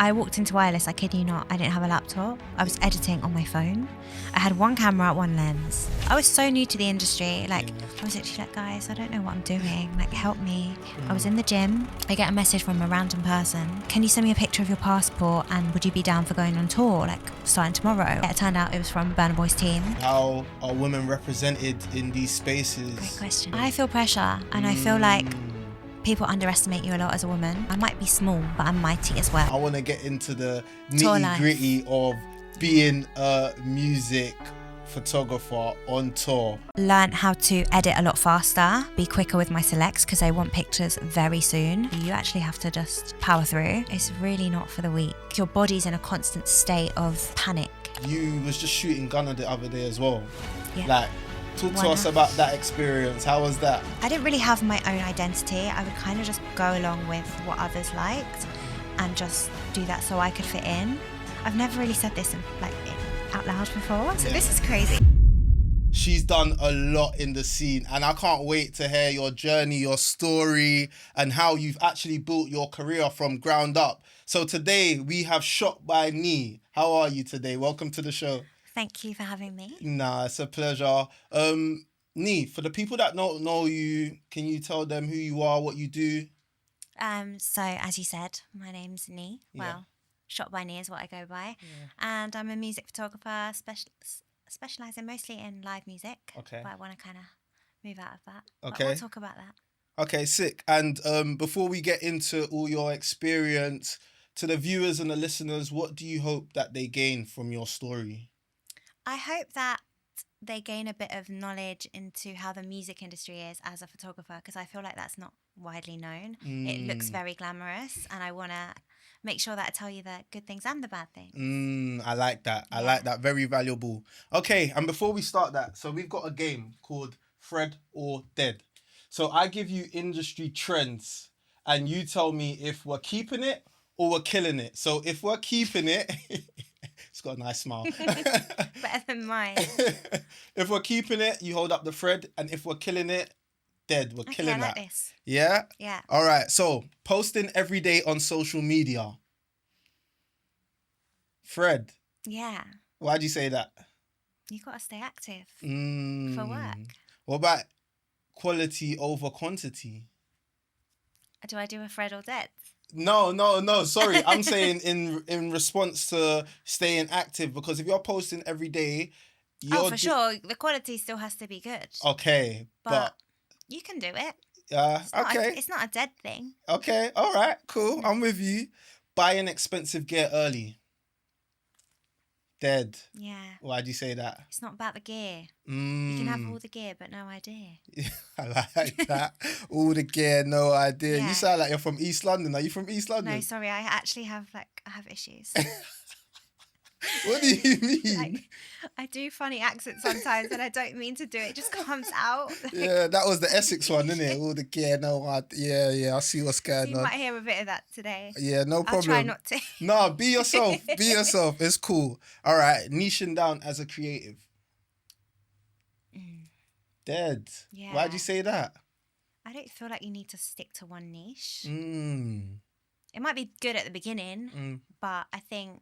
I walked into wireless, I kid you not, I didn't have a laptop. I was editing on my phone. I had one camera, one lens. I was so new to the industry. Like, I was actually like, guys, I don't know what I'm doing. Like, help me. I was in the gym. I get a message from a random person. Can you send me a picture of your passport and would you be down for going on tour, like, starting tomorrow? It turned out it was from Burna Boy's team. How are women represented in these spaces? Great question. I feel pressure and I feel like people underestimate you a lot as a woman. I might be small, but I'm mighty as well. I want to get into the Tour nitty life. gritty of being a music photographer on tour. Learned how to edit a lot faster, be quicker with my selects because I want pictures very soon. You actually have to just power through. It's really not for the weak. Your body's in a constant state of panic. You was just shooting Gunna the other day as well. Yeah. Like, talk to us about that experience. How was that? I didn't really have my own identity. I would kind of just go along with what others liked and just do that so I could fit in. I've never really said this out loud before, so this is crazy. She's done a lot in the scene and I can't wait to hear your journey, your story and how you've actually built your career from ground up. So today we have Shot By Nee. How are you today? Welcome to the show. Thank you for having me. Nah, it's a pleasure. Nee, for the people that don't know you, can you tell them who you are, what you do? So as you said, my name's Nee. Well, Shot By Nee is what I go by. And I'm a music photographer, specialising mostly in live music. Okay. But I want to kind of move out of that. Okay. But we'll talk about that. Okay, sick. And before we get into all your experience, to the viewers and the listeners, what do you hope that they gain from your story? I hope that they gain a bit of knowledge into how the music industry is as a photographer, because I feel like that's not widely known. It looks very glamorous, and I want to make sure that I tell you the good things and the bad things. I like that. I like that. Very valuable. Okay, and before we start that, so we've got a game called Fred or Dead. So I give you industry trends, and you tell me if we're keeping it or we're killing it. So if we're keeping it... It's got a nice smile. Better than mine. If we're keeping it, you hold up the thread. And if we're killing it, dead. We're killing I like that. this. Yeah? Yeah. All right. So, posting every day on social media. Fred. Yeah. Why'd you say that? You got to stay active for work. What about quality over quantity? Do I do a Fred or Dead? No. Sorry, I'm saying in response to staying active, because if you're posting every day, for sure, the quality still has to be good. Okay, but you can do it. Okay. It's not a dead thing. Okay, all right, cool. I'm with you. Buying expensive gear early. Dead. Yeah. Why'd you say that? It's not about the gear. You can have all the gear, but no idea. I like that. All the gear, no idea. Yeah. You sound like you're from East London. Are you from East London? No, sorry. I actually have issues. What do you mean? I do funny accents sometimes, and I don't mean to do it. It just comes out. Yeah, that was the Essex one, isn't it? All the gear, no idea. Yeah, I see what's going on. You might hear a bit of that today. Yeah, no problem. I'll try not to. No, be yourself. Be yourself. It's cool. All right, niching down as a creative. Dead. Yeah. Why'd you say that? I don't feel like you need to stick to one niche. It might be good at the beginning, but I think,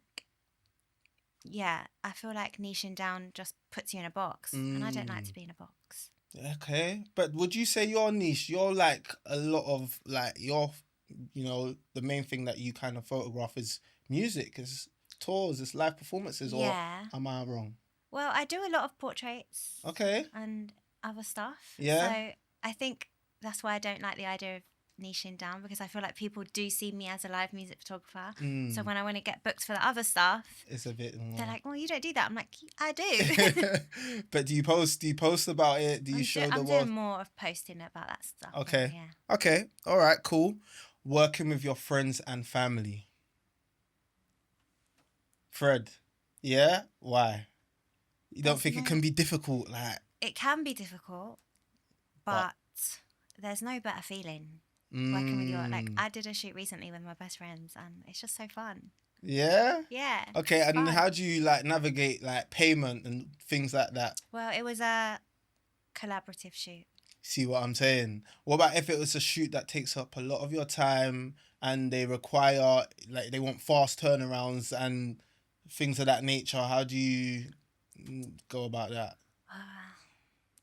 I feel like niching down just puts you in a box, and I don't like to be in a box. Okay, but would you say you're niche? You're like a lot of like the main thing that you kind of photograph is music, is tours, is live performances, or am I wrong? Well, I do a lot of portraits. Okay. And other stuff. Yeah. So I think that's why I don't like the idea of niching down, because I feel like people do see me as a live music photographer. So when I want to get booked for the other stuff, it's a bit more... They're like, well, you don't do that. I'm like, I do. But do you post about it? Do you show the world? I'm doing more of posting about that stuff. Okay. Yeah. Okay. All right, cool. Working with your friends and family. Fred. Yeah? Why? You don't think it can be difficult? It can be difficult, but there's no better feeling working with your... Like, I did a shoot recently with my best friends, and it's just so fun. Yeah? Yeah. Okay, and how do you navigate payment and things like that? Well, it was a collaborative shoot. See what I'm saying? What about if it was a shoot that takes up a lot of your time and they require, like, they want fast turnarounds and things of that nature? How do you go about that?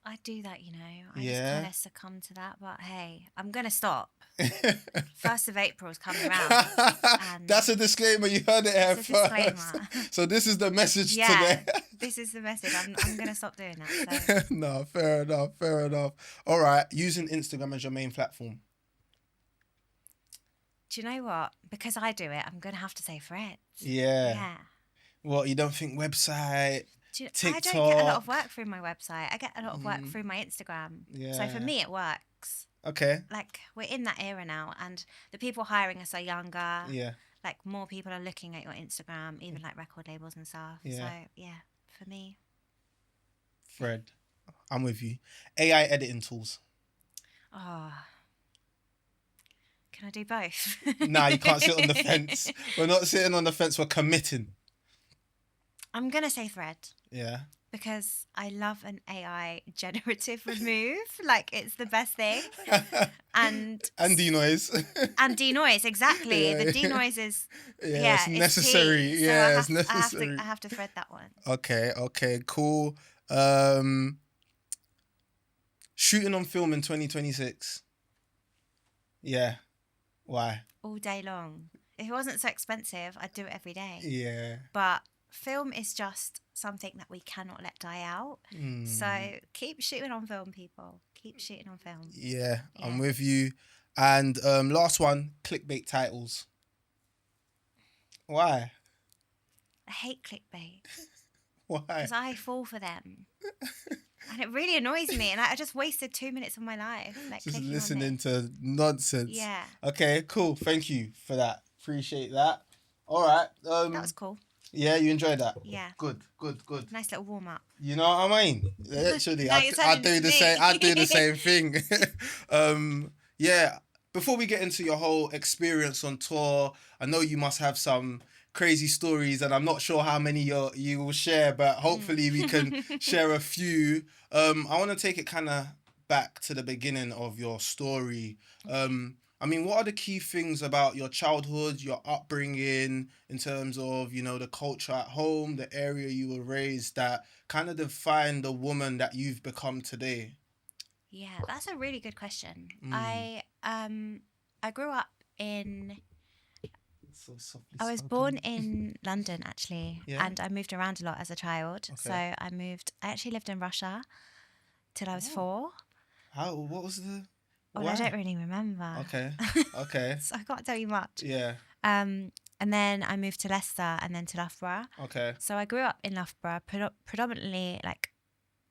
I do that, you know. I just Yeah. kind of succumb to that. But hey, I'm going to stop. 1st of April is coming around. And That's a disclaimer. You heard it here it's a first. disclaimer. So this is the message Yeah, today. this is the message. I'm going to stop doing that. So. No, fair enough. All right, using Instagram as your main platform. Do you know what? Because I do it, I'm going to have to say Threads. Yeah. Yeah. What, you don't think website, TikTok? I don't get a lot of work through my website. I get a lot of work through my Instagram. Yeah. So for me, it works. Okay. Like, we're in that era now, and the people hiring us are younger. Yeah. Like, more people are looking at your Instagram, even like record labels and stuff. Yeah. So, yeah, for me. Fred, I'm with you. AI editing tools. Oh. Can I do both? Nah, you can't sit on the fence. We're not sitting on the fence. We're committing. I'm going to say Thread. Yeah. Because I love an AI generative remove. Like, it's the best thing. And denoise. And denoise, exactly. Yeah. The denoise is it's necessary. Key. Yeah, so it's necessary. I have to thread that one. Okay, cool. Shooting on film in 2026. Yeah. Why? All day long. If it wasn't so expensive, I'd do it every day. Yeah. But film is just something that we cannot let die out. So keep shooting on film, people. Keep shooting on film. Yeah, I'm with you. And last one, clickbait titles. Why? I hate clickbait. Why? Because I fall for them. And it really annoys me. And I just wasted 2 minutes of my life. Like, just clicking listening to nonsense. Yeah. Okay, cool. Thank you for that. Appreciate that. All right. That was cool. Yeah, you enjoyed that? Yeah. Good. Nice little warm up. You know what I mean? Literally, I do the same thing. Yeah. Before we get into your whole experience on tour, I know you must have some crazy stories, and I'm not sure how many you will share, but hopefully we can share a few. I want to take it kind of back to the beginning of your story. I mean, what are the key things about your childhood, your upbringing, in terms of, you know, the culture at home, the area you were raised, that kind of define the woman that you've become today? Yeah, that's a really good question. I grew up in... So softly I was spoken. born in London, actually, Yeah. and I moved around a lot as a child. Okay. So I actually lived in Russia till I was 4. What was the... Well, Why? I don't really remember. Okay. So I can't tell you much. Yeah. And then I moved to Leicester and then to Loughborough. Okay. So I grew up in Loughborough, predominantly like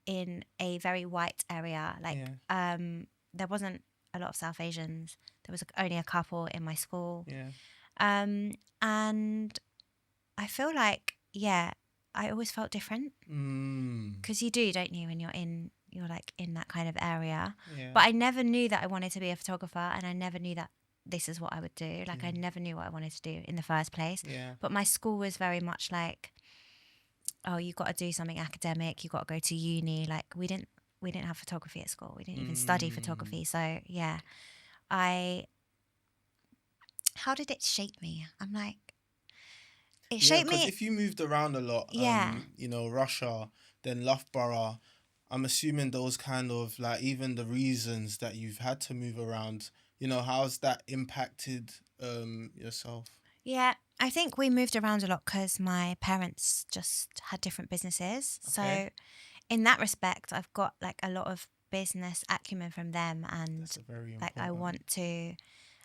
in a very white area. Like there wasn't a lot of South Asians. There was only a couple in my school. Yeah. And I feel like, I always felt different. Because you do, don't you, when you're like in that kind of area. Yeah. But I never knew that I wanted to be a photographer, and I never knew that this is what I would do. Like, I never knew what I wanted to do in the first place. Yeah. But my school was very much like, oh, you got to do something academic. You got to go to uni. Like, we didn't have photography at school. We didn't even study photography. So yeah, how did it shape me? I'm like, it shaped me. If you moved around a lot, you know, Russia, then Loughborough, I'm assuming those kind of, like, even the reasons that you've had to move around, you know, how's that impacted yourself? Yeah, I think we moved around a lot because my parents just had different businesses. Okay. So in that respect, I've got like a lot of business acumen from them, and That's very like important.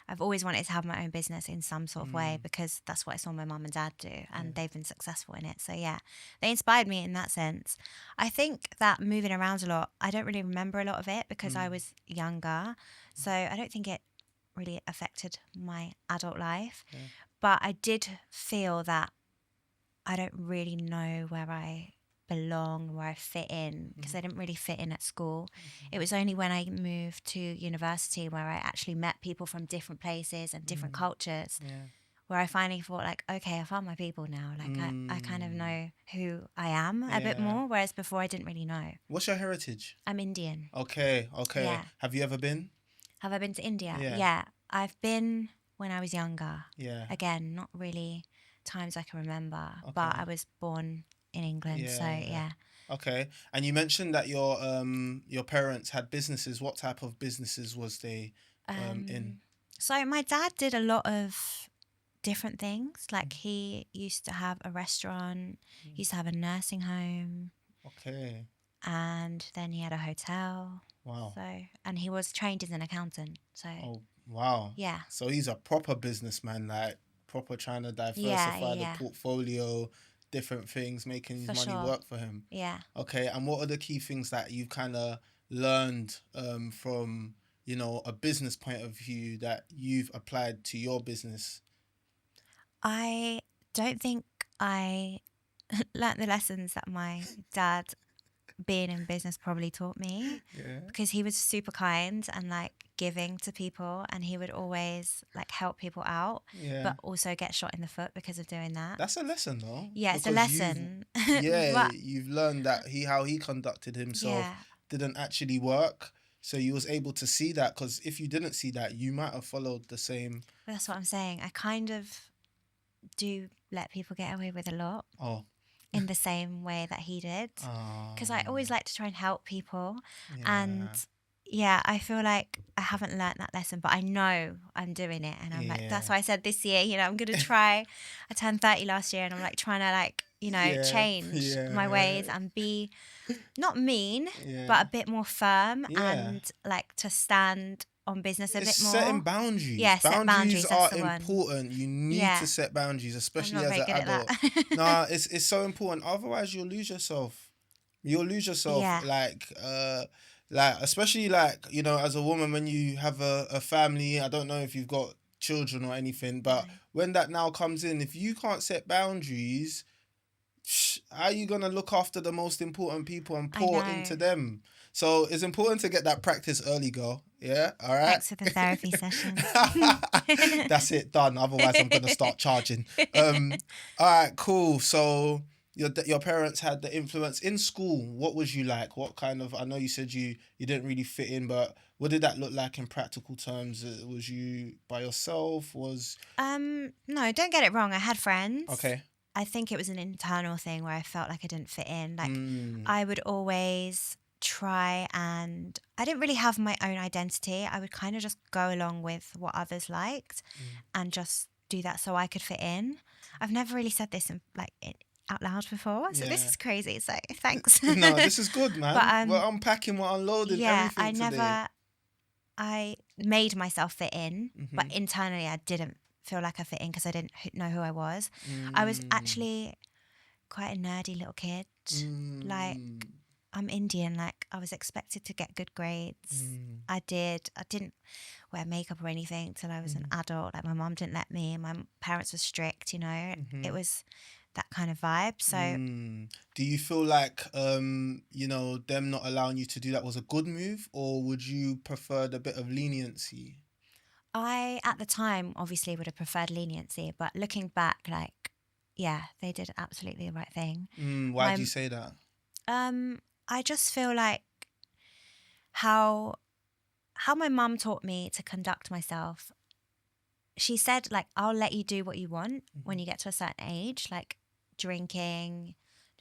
I've always wanted to have my own business in some sort of way, because that's what I saw my mum and dad do, and they've been successful in it. So yeah, they inspired me in that sense. I think that moving around a lot, I don't really remember a lot of it because I was younger. So I don't think it really affected my adult life. Yeah. But I did feel that I don't really know where I belong, where I fit in, because I didn't really fit in at school. It was only when I moved to university where I actually met people from different places and different cultures, where I finally thought like, okay, I found my people now. Like I kind of know who I am a bit Yeah. more, whereas before I didn't really know. What's your heritage? I'm Indian. Okay. Yeah. Have you ever been? Have I been to India? Yeah. Yeah. I've been when I was younger. Yeah. Again, not really times I can remember, Okay. but I was born in England, so yeah. Okay. And you mentioned that your parents had businesses. What type of businesses was they in? So my dad did a lot of different things. Like he used to have a restaurant, he used to have a nursing home, Okay. and then he had a hotel. Wow. So, and he was trained as an accountant. So, Oh, wow. yeah. So he's a proper businessman, like proper trying to diversify the Yeah. portfolio, different things, making his For money sure. work for him. Yeah. Okay. And what are the key things that you've kind of learned from, a business point of view that you've applied to your business? I don't think I learnt the lessons that my dad being in business probably taught me, because he was super kind and like giving to people, and he would always like help people out, but also get shot in the foot because of doing that. That's a lesson though. Yeah, it's a Because lesson. but you've learned that how he conducted himself didn't actually work. So you was able to see that, because if you didn't see that, you might have followed the same. That's what I'm saying. I kind of do let people get away with a lot. Oh. In the same way that he did, because I always like to try and help people, and I feel like I haven't learnt that lesson, but I know I'm doing it, and I'm like, that's why I said this year, I'm gonna try. I turned 30 last year, and I'm like trying to like change my ways and be not mean, but a bit more firm, and like to stand on business a bit more. Setting boundaries. Yeah, boundaries are that's the important. You need to set boundaries, especially as an adult. Nah, it's so important. Otherwise, you'll lose yourself. Like especially like as a woman, when you have a family. I don't know if you've got children or anything, but when that now comes in, if you can't set boundaries, how are you gonna look after the most important people and pour into them? So it's important to get that practice early, girl. Yeah, all right. Thanks for the therapy session. That's it, done. Otherwise, I'm gonna start charging. All right, cool. So your parents had the influence in school. What was you like? What kind of? I know you said you didn't really fit in, but what did that look like in practical terms? Was you by yourself? No, don't get it wrong. I had friends. Okay. I think it was an internal thing where I felt like I didn't fit in. Like I would always try, and I didn't really have my own identity. I would kind of just go along with what others liked and just do that so I could fit in. I've never really said this out loud before, so this is crazy. So thanks. No, this is good, man. But, we're unpacking, we're unloading everything today. I made myself fit in, but internally I didn't feel like I fit in because I didn't know who I was. I was actually quite a nerdy little kid. Like, I'm Indian. Like, I was expected to get good grades. I didn't wear makeup or anything till I was an adult. Like, my mum didn't let me. My parents were strict, It was that kind of vibe. So do you feel like them not allowing you to do that was a good move, or would you prefer the bit of leniency? I, at the time, obviously would have preferred leniency, but looking back, they did absolutely the right thing. Why do you say that? I just feel like how my mum taught me to conduct myself. She said, like, I'll let you do what you want when you get to a certain age, like drinking,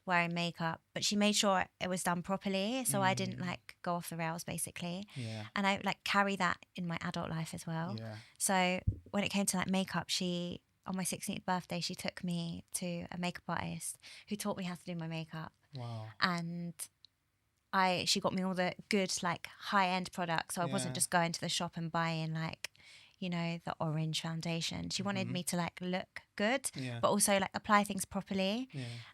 wearing makeup, but she made sure it was done properly, so I didn't like go off the rails basically. And I like carry that in my adult life as well. So when it came to like makeup, she, on my 16th birthday, she took me to a makeup artist who taught me how to do my makeup. Wow. And she got me all the good like high-end products, so I wasn't just going to the shop and buying like the orange foundation. She wanted me to like look good, but also like apply things properly.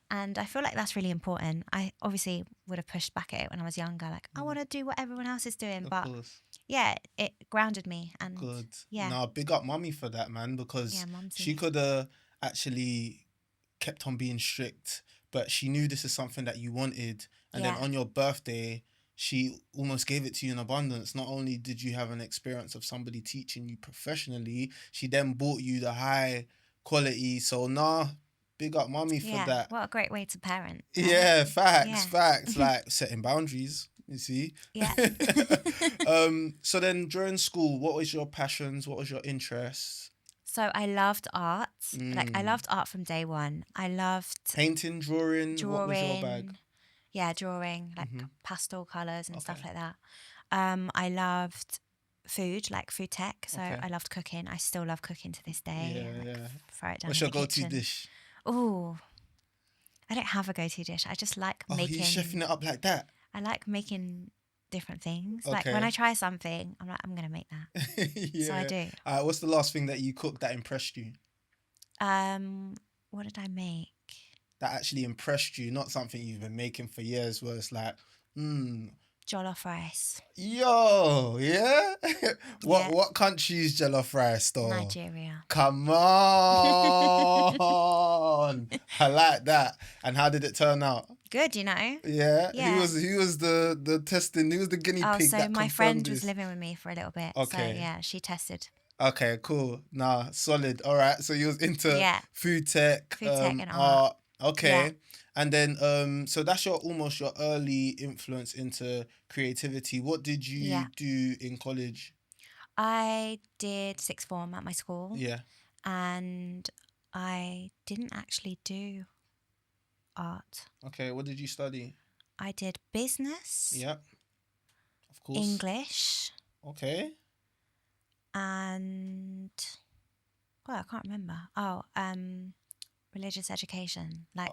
And I feel like that's really important. I obviously would have pushed back at it when I was younger, like I want to do what everyone else is doing, but it grounded me. And good. No, big up mummy for that, man, because she could have actually kept on being strict, but she knew this is something that you wanted, and then on your birthday she almost gave it to you in abundance. Not only did you have an experience of somebody teaching you professionally, she then bought you the high quality. So nah, big up mommy for Yeah. that. What a great way to parent. Right? Yeah, facts, Yeah. facts. Like setting boundaries. You see. Yeah. So then during school, what was your passions? What was your interests? So I loved art. Like I Mm. loved art from day one. I loved Painting, drawing. What was your bag? drawing. Yeah, drawing, like Mhm. pastel colours and stuff Okay. like that. I loved food, like food tech. So Okay. I loved cooking. I still love cooking to this day. Yeah, Like, yeah. throw it down What's in your the go-to kitchen. dish? Oh, I don't have a go-to dish. I just like Oh, you chefing it up like that? I like making different things. Like when Okay. I try something, I'm like, I'm gonna make that. Yeah. So I do. What's the last thing that you cooked that impressed you? What did I make? That actually impressed you, not something you've been making for years where it's like, Jollof rice. yo, yeah? Yeah. What country's jollof rice though? Nigeria. Come on. I like that. And how did it turn out? Good, you know. Yeah. Yeah. Who was the testing? Who was the guinea Oh, pig so that my confirmed friend was this? living with me for a little bit. Okay. So yeah, she tested. Okay, cool. Nah, solid. All right. So you was into Yeah. food tech, Food tech and art. Okay. Yeah. And then so that's almost your early influence into creativity. What did you do in college? I did sixth form at my school. Yeah. And I didn't actually do art. Okay, what did you study? I did business. Yep. Of course. English. Okay. And I can't remember. Religious education, like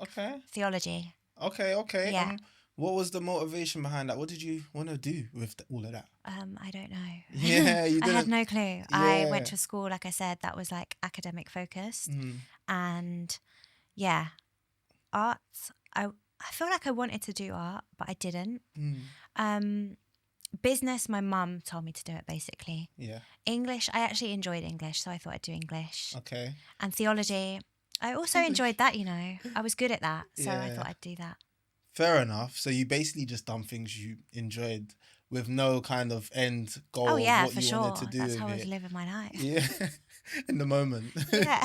theology. Okay. Yeah. What was the motivation behind that? What did you want to do with all of that? I don't know. Yeah, you didn't. I had no clue. I went to a school, like I said, that was like academic focused, and yeah, arts. I feel like I wanted to do art, but I didn't. Business, my mum told me to do it basically. Yeah. English, I actually enjoyed English, so I thought I'd do English. Okay. And theology, I also enjoyed that, you know. I was good at that, so I thought I'd do that. Fair enough. So you basically just done things you enjoyed with no kind of end goal Oh yeah, of what for you sure. wanted to do. That's how I was living my life. Yeah. In the moment. Yeah.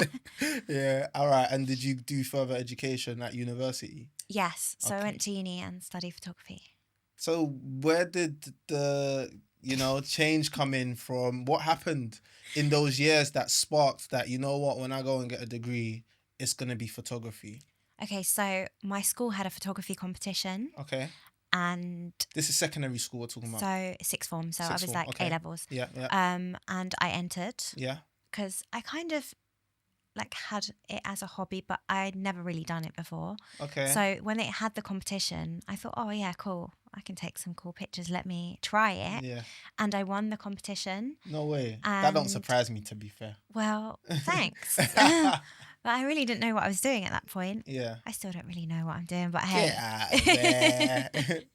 Yeah. All right. And did you do further education at university? Yes. So I went to uni and studied photography. So where did the, change come in from? What happened in those years that sparked that, you know what, when I go and get a degree, it's going to be photography? Okay, so my school had a photography competition. Okay. And this is secondary school we're talking about. So sixth form. So I was like A levels. Yeah. And I entered. Yeah. Because I kind of like had it as a hobby, but I'd never really done it before. Okay. So when it had the competition, I thought, oh yeah, cool. I can take some cool pictures. Let me try it. Yeah. And I won the competition. No way. That don't surprise me, to be fair. Well, thanks. But I really didn't know what I was doing at that point. Yeah. I still don't really know what I'm doing, but hey. Get out of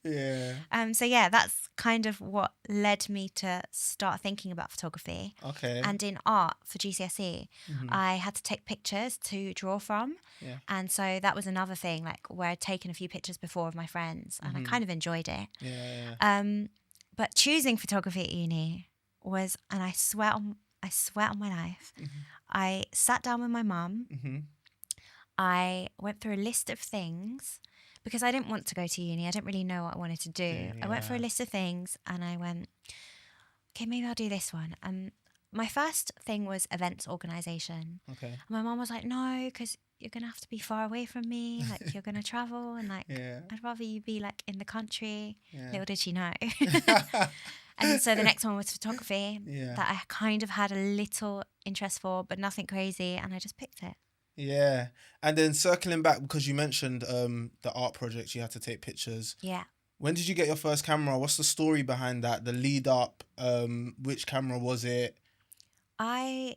there. Yeah. So yeah, that's kind of what led me to start thinking about photography. Okay. And in art for GCSE, I had to take pictures to draw from. Yeah. And so that was another thing, like where I'd taken a few pictures before of my friends, and I kind of enjoyed it. Yeah. But choosing photography at uni was, and I swear on my life, I sat down with my mum. I went through a list of things because I didn't want to go to uni. I didn't really know what I wanted to do. Yeah. I went through a list of things and I went, okay, maybe I'll do this one. My first thing was events organisation. Okay. And my mum was like, no, because you're going to have to be far away from me. Like, you're going to travel and like, I'd rather you be like in the country. Yeah. Little did she know. And so the next one was photography that I kind of had a little interest for, but nothing crazy. And I just picked it. Yeah. And then circling back, because you mentioned the art project, you had to take pictures. Yeah. When did you get your first camera? What's the story behind that? The lead up? Which camera was it? I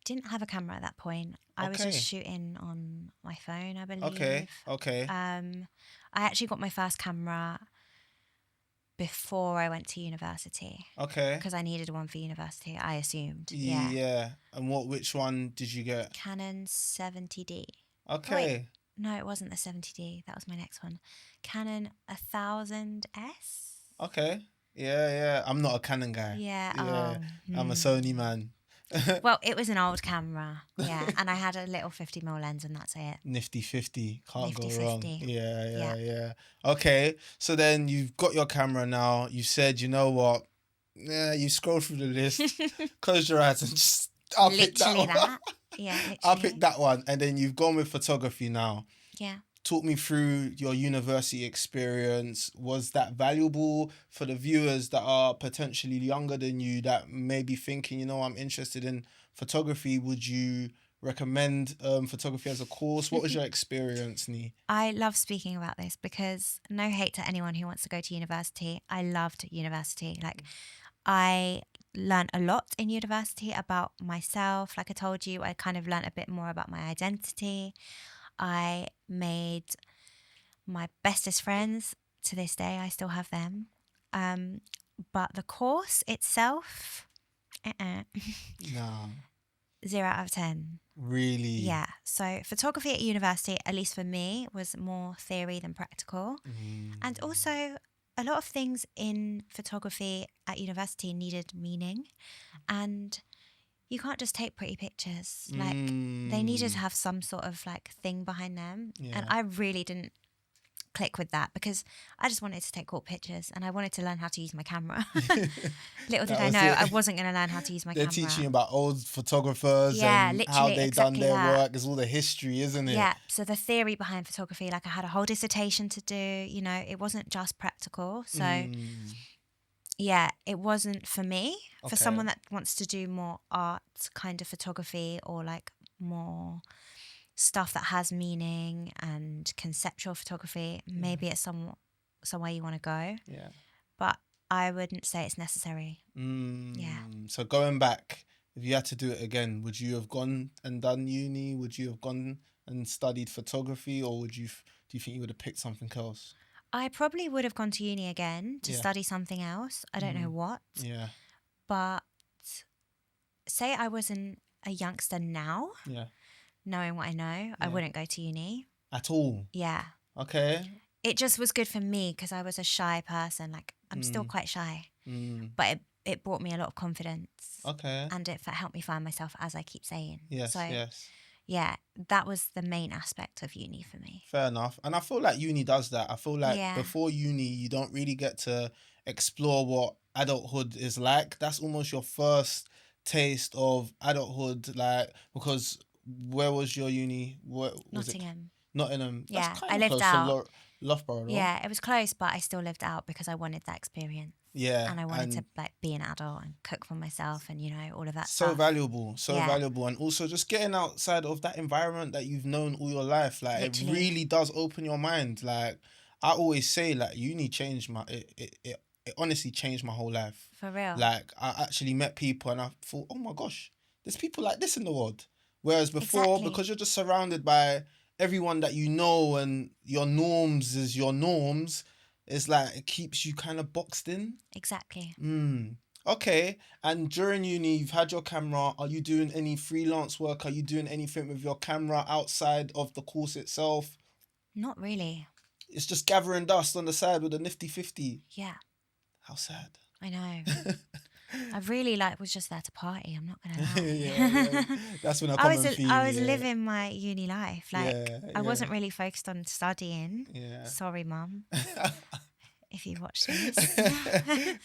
didn't have a camera at that point. I was just shooting on my phone, I believe. Okay. I actually got my first camera before I went to university. Okay. Because I needed one for university, I assumed. Yeah. And which one did you get? Canon 70D. Okay. Wait, no, it wasn't the 70D. That was my next one. Canon 1000S. Okay. Yeah. I'm not a Canon guy. Yeah. I'm a Sony man. Well, it was an old camera. Yeah. And I had a little 50mm lens and that's it. Nifty 50. Can't Nifty go wrong. 50. Yeah. Okay. So then you've got your camera now. You said, you know what? Yeah, you scroll through the list, close your eyes and just, I'll pick that Literally one. that. Yeah, literally. I'll pick that one. And then you've gone with photography now. Yeah. Talk me through your university experience. Was that valuable for the viewers that are potentially younger than you that may be thinking, you know, I'm interested in photography? Would you recommend photography as a course? What was your experience, Nee? I love speaking about this because no hate to anyone who wants to go to university. I loved university. Like, I learned a lot in university about myself. Like I told you, I kind of learned a bit more about my identity. I made my bestest friends. To this day, I still have them. But the course itself, No. 0 out of 10. Really? Yeah. So photography at university, at least for me, was more theory than practical. And also a lot of things in photography at university needed meaning. And you can't just take pretty pictures. Like, they needed to have some sort of like thing behind them. Yeah. And I really didn't click with that because I just wanted to take cool pictures and I wanted to learn how to use my camera. Little did I know I wasn't going to learn how to use my camera. They're teaching you about old photographers and how literally, they exactly done their that. work. There's all the history, isn't it? Yeah. So the theory behind photography, like I had a whole dissertation to do, you know, it wasn't just practical. So yeah, it wasn't for me. For Okay. someone that wants to do more art kind of photography or like more stuff that has meaning and conceptual photography, maybe it's somewhere you want to go. Yeah. But I wouldn't say it's necessary. Yeah. So going back, if you had to do it again, would you have gone and done uni? Would you have gone and studied photography, or do you think you would have picked something else? I probably would have gone to uni again to Yeah. study something else. I don't know what. Yeah. But say I wasn't a youngster now, Yeah. knowing what I know, I wouldn't go to uni. At all? Yeah. Okay. It just was good for me because I was a shy person. Like, I'm still quite shy. Mm. But it brought me a lot of confidence. Okay. And it helped me find myself, as I keep saying. Yes, So, yes. yeah, that was the main aspect of uni for me. Fair enough. And I feel like uni does that. I feel like Yeah. before uni, you don't really get to explore what adulthood is like. That's almost your first taste of adulthood, like, because where was your uni? What was Nottingham. Nottingham. Yeah, That's kind I of lived close out. to Loughborough, no? Yeah, it was close, but I still lived out because I wanted that experience. Yeah. And I wanted to like be an adult and cook for myself and, you know, all of that so stuff. valuable, Yeah. valuable. And also just getting outside of that environment that you've known all your life, like Literally. it really does open your mind. Like I always say, like uni changed it honestly changed my whole life. For real. Like I actually met people and I thought, oh my gosh, there's people like this in the world. Whereas before, Exactly. because you're just surrounded by everyone that you know and your norms is your norms, it's like it keeps you kind of boxed in. Exactly. Okay. And during uni, you've had your camera. Are you doing any freelance work? Are you doing anything with your camera outside of the course itself? Not really. It's just gathering dust on the side with a nifty 50. Yeah, How sad. I know. I really was just there to party. I'm not gonna lie. yeah. That's when I come and feel. I was living my uni life. Like Yeah, I wasn't really focused on studying. Yeah. Sorry, mum, if you watch this.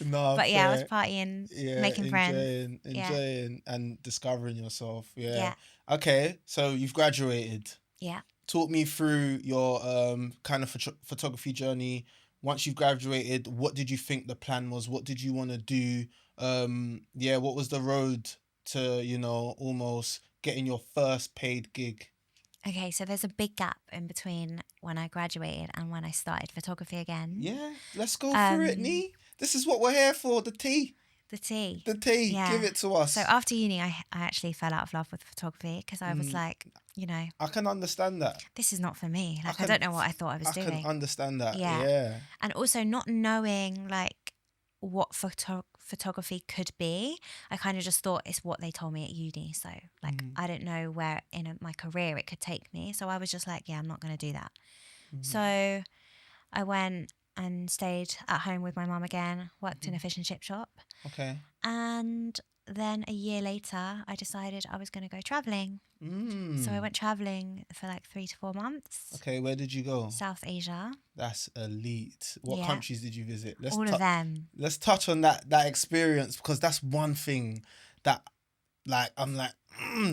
No, But yeah, I was fair. partying, Yeah, making friends. enjoying and discovering yourself. Yeah. Yeah. Okay, so you've graduated. Yeah. Talk me through your kind of photography journey. Once you've graduated, what did you think the plan was? What did you want to do? What was the road to, you know, almost getting your first paid gig? Okay, so there's a big gap in between when I graduated and when I started photography again. Yeah, let's go through it, Nee. This is what we're here for, the tea. The tea. The tea, Yeah. give it to us. So after uni, I actually fell out of love with photography because I was like, you know, I can understand that. this is not for me. Like, I can- don't know what I thought I was I doing. can understand that. Yeah. Yeah. And also not knowing like what photography could be. I kind of just thought it's what they told me at uni. So like, I didn't know where in my career it could take me. So I was just like, yeah, I'm not going to do that. So I went and stayed at home with my mum again, worked in a fish and chip shop. Okay. And then a year later, I decided I was going to go traveling. So I went traveling for like 3 to 4 months. Okay, where did you go? South Asia. That's elite. What Yeah. countries did you visit? All of them. Let's touch on that experience, because that's one thing that like I'm like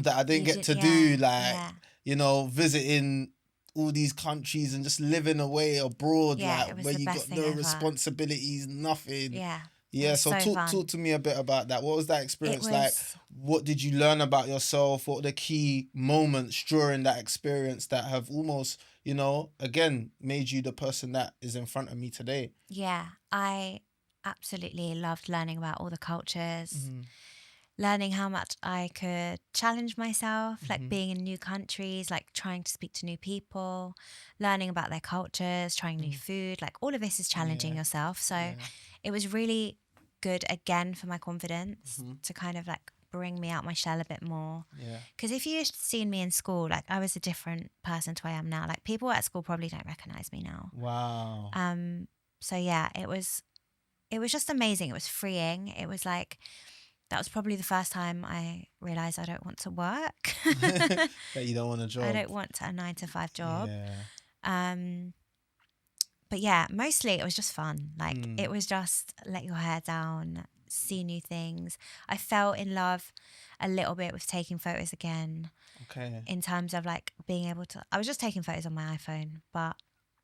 that I didn't get to do, like you know, visiting all these countries and just living away abroad, like where you got no responsibilities, nothing. Yeah, so talk to me a bit about that. What was that experience like? What did you learn about yourself? What were the key moments during that experience that have almost, you know, again, made you the person that is in front of me today? Yeah, I absolutely loved learning about all the cultures, learning how much I could challenge myself, like being in new countries, like trying to speak to new people, learning about their cultures, trying new food. Like all of this is challenging yourself. So it was really good again for my confidence to kind of like bring me out my shell a bit more. Because if you had seen me in school, like I was a different person to I am now. Like people at school probably don't recognize me now. Wow. So yeah, it was just amazing. It was freeing. It was like, that was probably the first time I realised I don't want to work. That you don't want a job. I don't want a 9-to-5 job. But yeah, mostly it was just fun. Like it was just let your hair down, see new things. I fell in love a little bit with taking photos again. Okay. In terms of like being able to, I was just taking photos on my iPhone, but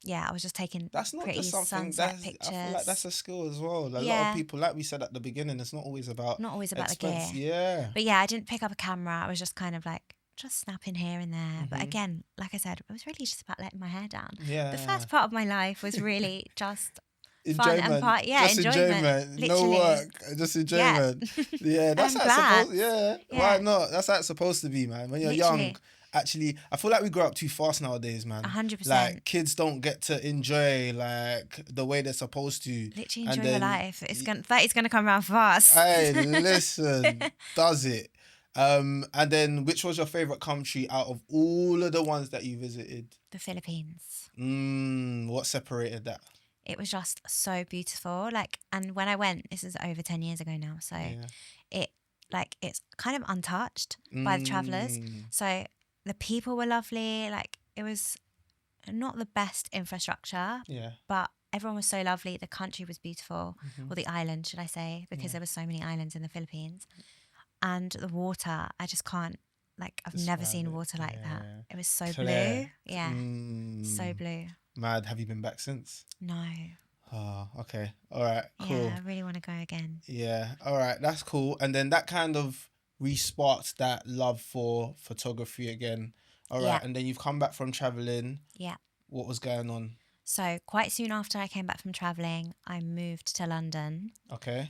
yeah, I was just taking pretty sunset pictures. I feel like that's a skill as well. A lot of people, like we said at the beginning, it's not always about the gear. Yeah. But yeah, I didn't pick up a camera. I was just kind of like just snapping here and there. But again, like I said, it was really just about letting my hair down. Yeah. The first part of my life was really just enjoyment. Fun and just enjoyment. No work, just enjoyment. Yeah, that's how it's supposed. Yeah, why not? That's how it's supposed to be, man. When you're young. Actually, I feel like we grow up too fast nowadays, man. 100%. Like kids don't get to enjoy like the way they're supposed to. Literally enjoy your life. It's gonna come around fast. Hey, listen, does it? And then which was your favorite country out of all of the ones that you visited? The Philippines. What separated that? It was just so beautiful. Like, and when I went, this is over 10 years ago now, so it's kind of untouched by the travelers. So the people were lovely. Like it was not the best infrastructure, but everyone was so lovely. The country was beautiful, or the island, should I say, because there were so many islands in the Philippines. And the water, I just can't, like, I've never seen water like that. It was so blue. Yeah, so blue. Mad. Have you been back since? No. Oh, okay. All right, cool. Yeah, I really want to go again. Yeah, all right, that's cool. And then that kind of re-sparked that love for photography again. All right, and then you've come back from traveling. Yeah. What was going on? So quite soon after I came back from traveling, I moved to London. Okay.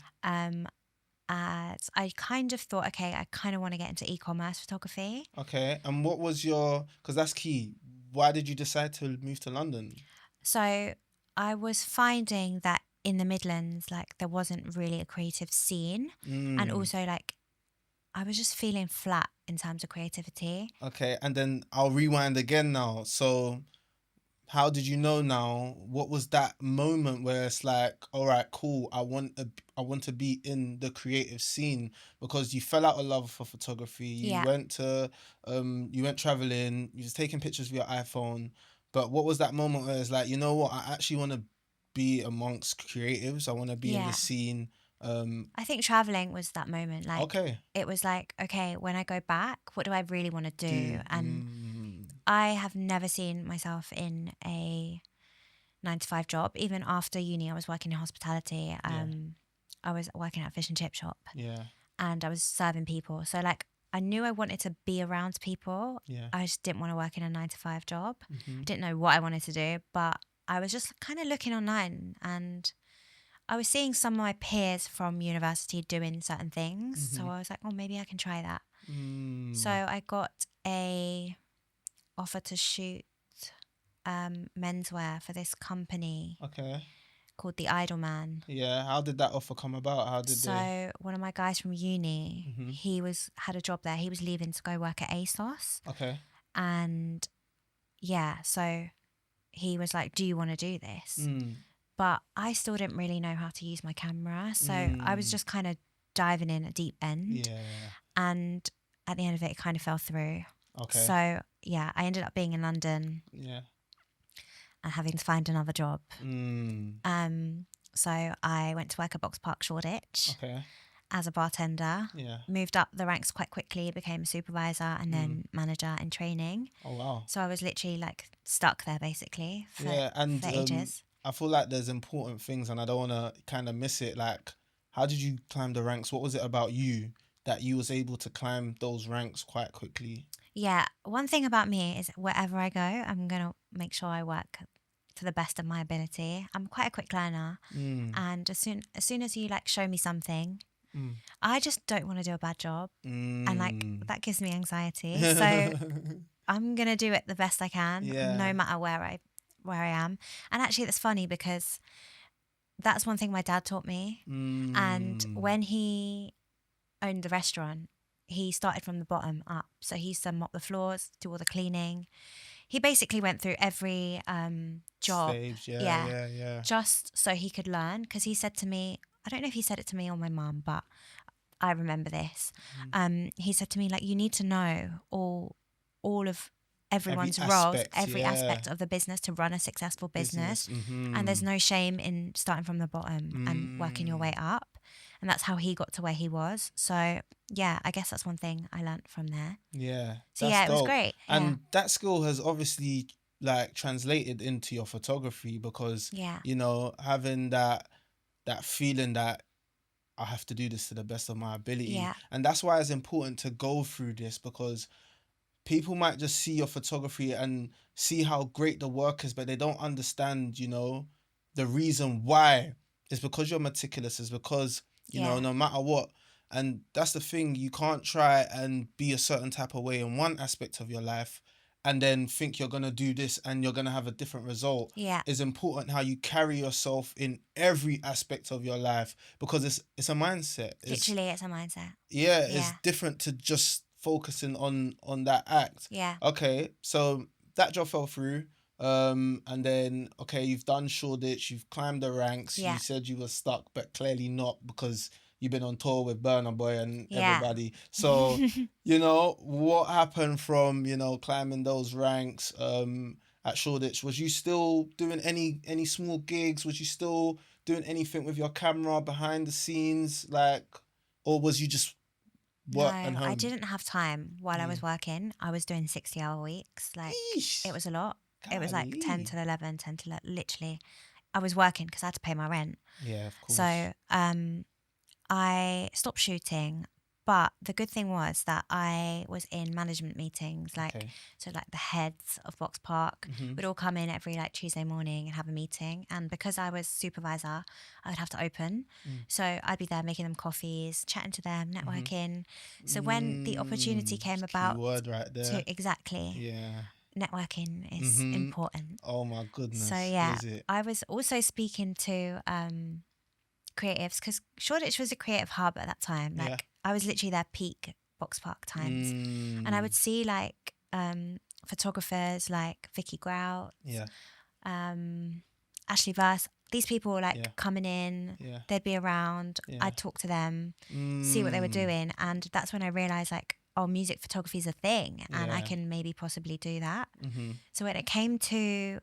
As I kind of thought, okay, I kind of want to get into e-commerce photography. Okay, and what was because that's key. Why did you decide to move to London? So I was finding that in the Midlands, like there wasn't really a creative scene. And also like I was just feeling flat in terms of creativity. Okay, and then I'll rewind again now. So how did you know now? What was that moment where it's like, all right, cool, I want to be in the creative scene? Because you fell out of love for photography. You went traveling, you was taking pictures with your iPhone. But what was that moment where it's like, you know what, I actually want to be amongst creatives. I want to be in the scene. I think traveling was that moment. Like, it was like, okay, when I go back, what do I really want to do? And I have never seen myself in a 9-to-5 job. Even after uni, I was working in hospitality. I was working at a fish and chip shop. Yeah. And I was serving people. So like, I knew I wanted to be around people. Yeah. I just didn't want to work in a 9-to-5 job. I didn't know what I wanted to do, but I was just kind of looking online and I was seeing some of my peers from university doing certain things. So I was like, oh, maybe I can try that. So I got a offer to shoot menswear for this company. Called The Idol Man. Yeah, how did that offer come about? One of my guys from uni, he had a job there. He was leaving to go work at ASOS. And yeah, so he was like, do you want to do this? But I still didn't really know how to use my camera. So I was just kind of diving in a deep end. Yeah. And at the end of it kind of fell through. Okay. So yeah, I ended up being in London. Yeah. And having to find another job. Mm. So I went to work at Box Park, Shoreditch. Okay. As a bartender. Yeah. Moved up the ranks quite quickly, became a supervisor and then manager in training. Oh wow. So I was literally like stuck there basically for, and for ages. I feel like there's important things and I don't want to kind of miss it. Like, how did you climb the ranks? What was it about you that you was able to climb those ranks quite quickly? Yeah, one thing about me is wherever I go, I'm going to make sure I work to the best of my ability. I'm quite a quick learner. And as soon as you like show me something, I just don't want to do a bad job. And like that gives me anxiety. So I'm going to do it the best I can, no matter where I am. And actually that's funny because that's one thing my dad taught me. And when he owned the restaurant, he started from the bottom up. So he used to mop the floors, do all the cleaning. He basically went through every job. Stage, yeah. Just so he could learn. Because he said to me, I don't know if he said it to me or my mum, but I remember this. He said to me, like, you need to know all of everyone's roles, every aspect of the business to run a successful business. And there's no shame in starting from the bottom and working your way up. And that's how he got to where he was. So yeah, I guess that's one thing I learned from there. Yeah. So yeah, it was great. And that skill has obviously like translated into your photography because, you know, having that feeling that I have to do this to the best of my ability. Yeah. And that's why it's important to go through this because people might just see your photography and see how great the work is, but they don't understand, you know, the reason why. It's because you're meticulous. It's because, you know, no matter what. And that's the thing. You can't try and be a certain type of way in one aspect of your life and then think you're going to do this and you're going to have a different result. Yeah. It's important how you carry yourself in every aspect of your life because it's a mindset. Literally, it's a mindset. Yeah, it's different to just focusing on that act. Yeah. Okay, so that job fell through. And then, okay, you've done Shoreditch, you've climbed the ranks. You said you were stuck, but clearly not because you've been on tour with Burna Boy and everybody. So, you know, what happened from, you know, climbing those ranks at Shoreditch? Was you still doing any small gigs? Was you still doing anything with your camera behind the scenes? Like, or was you just work and home? I didn't have time while I was working. I was doing 60-hour weeks. Like, it was a lot. It was like 10 till 11, 10 till literally. I was working because I had to pay my rent. Yeah, of course. So I stopped shooting, but the good thing was that I was in management meetings, like so like the heads of Box Park would all come in every like Tuesday morning and have a meeting. And because I was supervisor, I would have to open. So I'd be there making them coffees, chatting to them, networking. So when the opportunity came about, word right there. Networking is important. Oh my goodness. So yeah, I was also speaking to creatives because Shoreditch was a creative hub at that time. Like I was literally their peak Box Park times. And I would see like photographers like Vicky Grout, Ashley Verse. These people were like coming in, they'd be around, I'd talk to them, see what they were doing. And that's when I realized like, oh, music photography is a thing and I can maybe possibly do that. So when it came to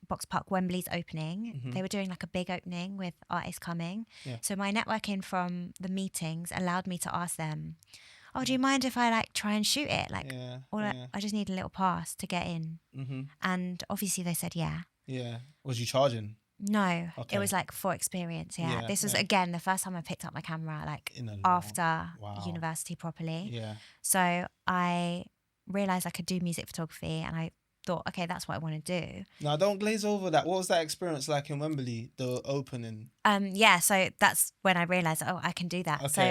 Box Park Wembley's opening, they were doing like a big opening with artists coming. So my networking from the meetings allowed me to ask them, oh, do you mind if I like try and shoot it? Like, I just need a little pass to get in. And obviously they said, yeah. Yeah. Was you charging? No, it was like for experience. This was again the first time I picked up my camera, like after university properly. So I realized I could do music photography, and I thought, okay, that's what I want to do. Now, don't glaze over that. What was that experience like in Wembley, the opening? So that's when I realised, oh, I can do that. So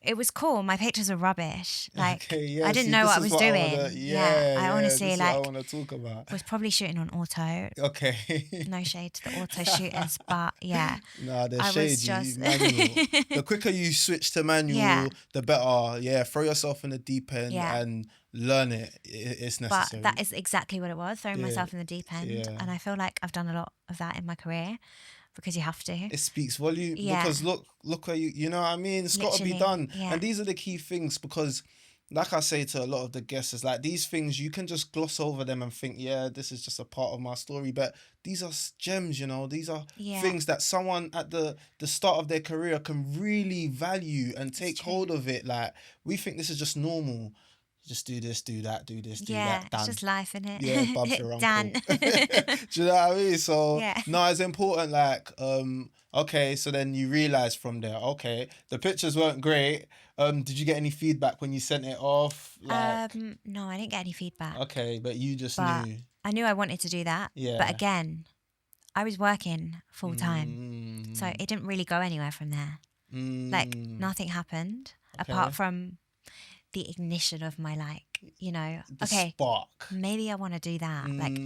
it was cool. My pictures were rubbish. Like I didn't know what I was doing. I honestly like I want to talk about. Was probably shooting on auto. Okay. No shade to the auto shooters, but yeah. No, there's shade. Manual. The quicker you switch to manual, the better. Yeah, throw yourself in the deep end and learn it. It's necessary. But that is exactly what it was, throwing myself in the deep end. And I feel like I've done a lot of that in my career. because you have to. It speaks volume Yeah. because look where you know what I mean? It's got to be Literally, done. yeah. And these are the key things because like I say to a lot of the guests, is like these things you can just gloss over them and think, yeah, this is just a part of my story. But these are gems, you know. These are Yeah. things that someone at the start of their career can really value and take hold of it. Like we think this is just normal. Just do this, do that, do this, do Yeah, that. it's Done. just life, isn't it? Yeah, Bob's your uncle. Done. Do you know what I mean? So Yeah. no, it's important. Like, okay, so then you realize from there, okay, the pictures weren't great. Did you get any feedback when you sent it off? Like, No, I didn't get any feedback. okay, but you just But knew. I knew I wanted to do that. Yeah. But again, I was working full time, so it didn't really go anywhere from there. Like nothing happened apart from the ignition of my The okay, spark. maybe I want to do that. Like,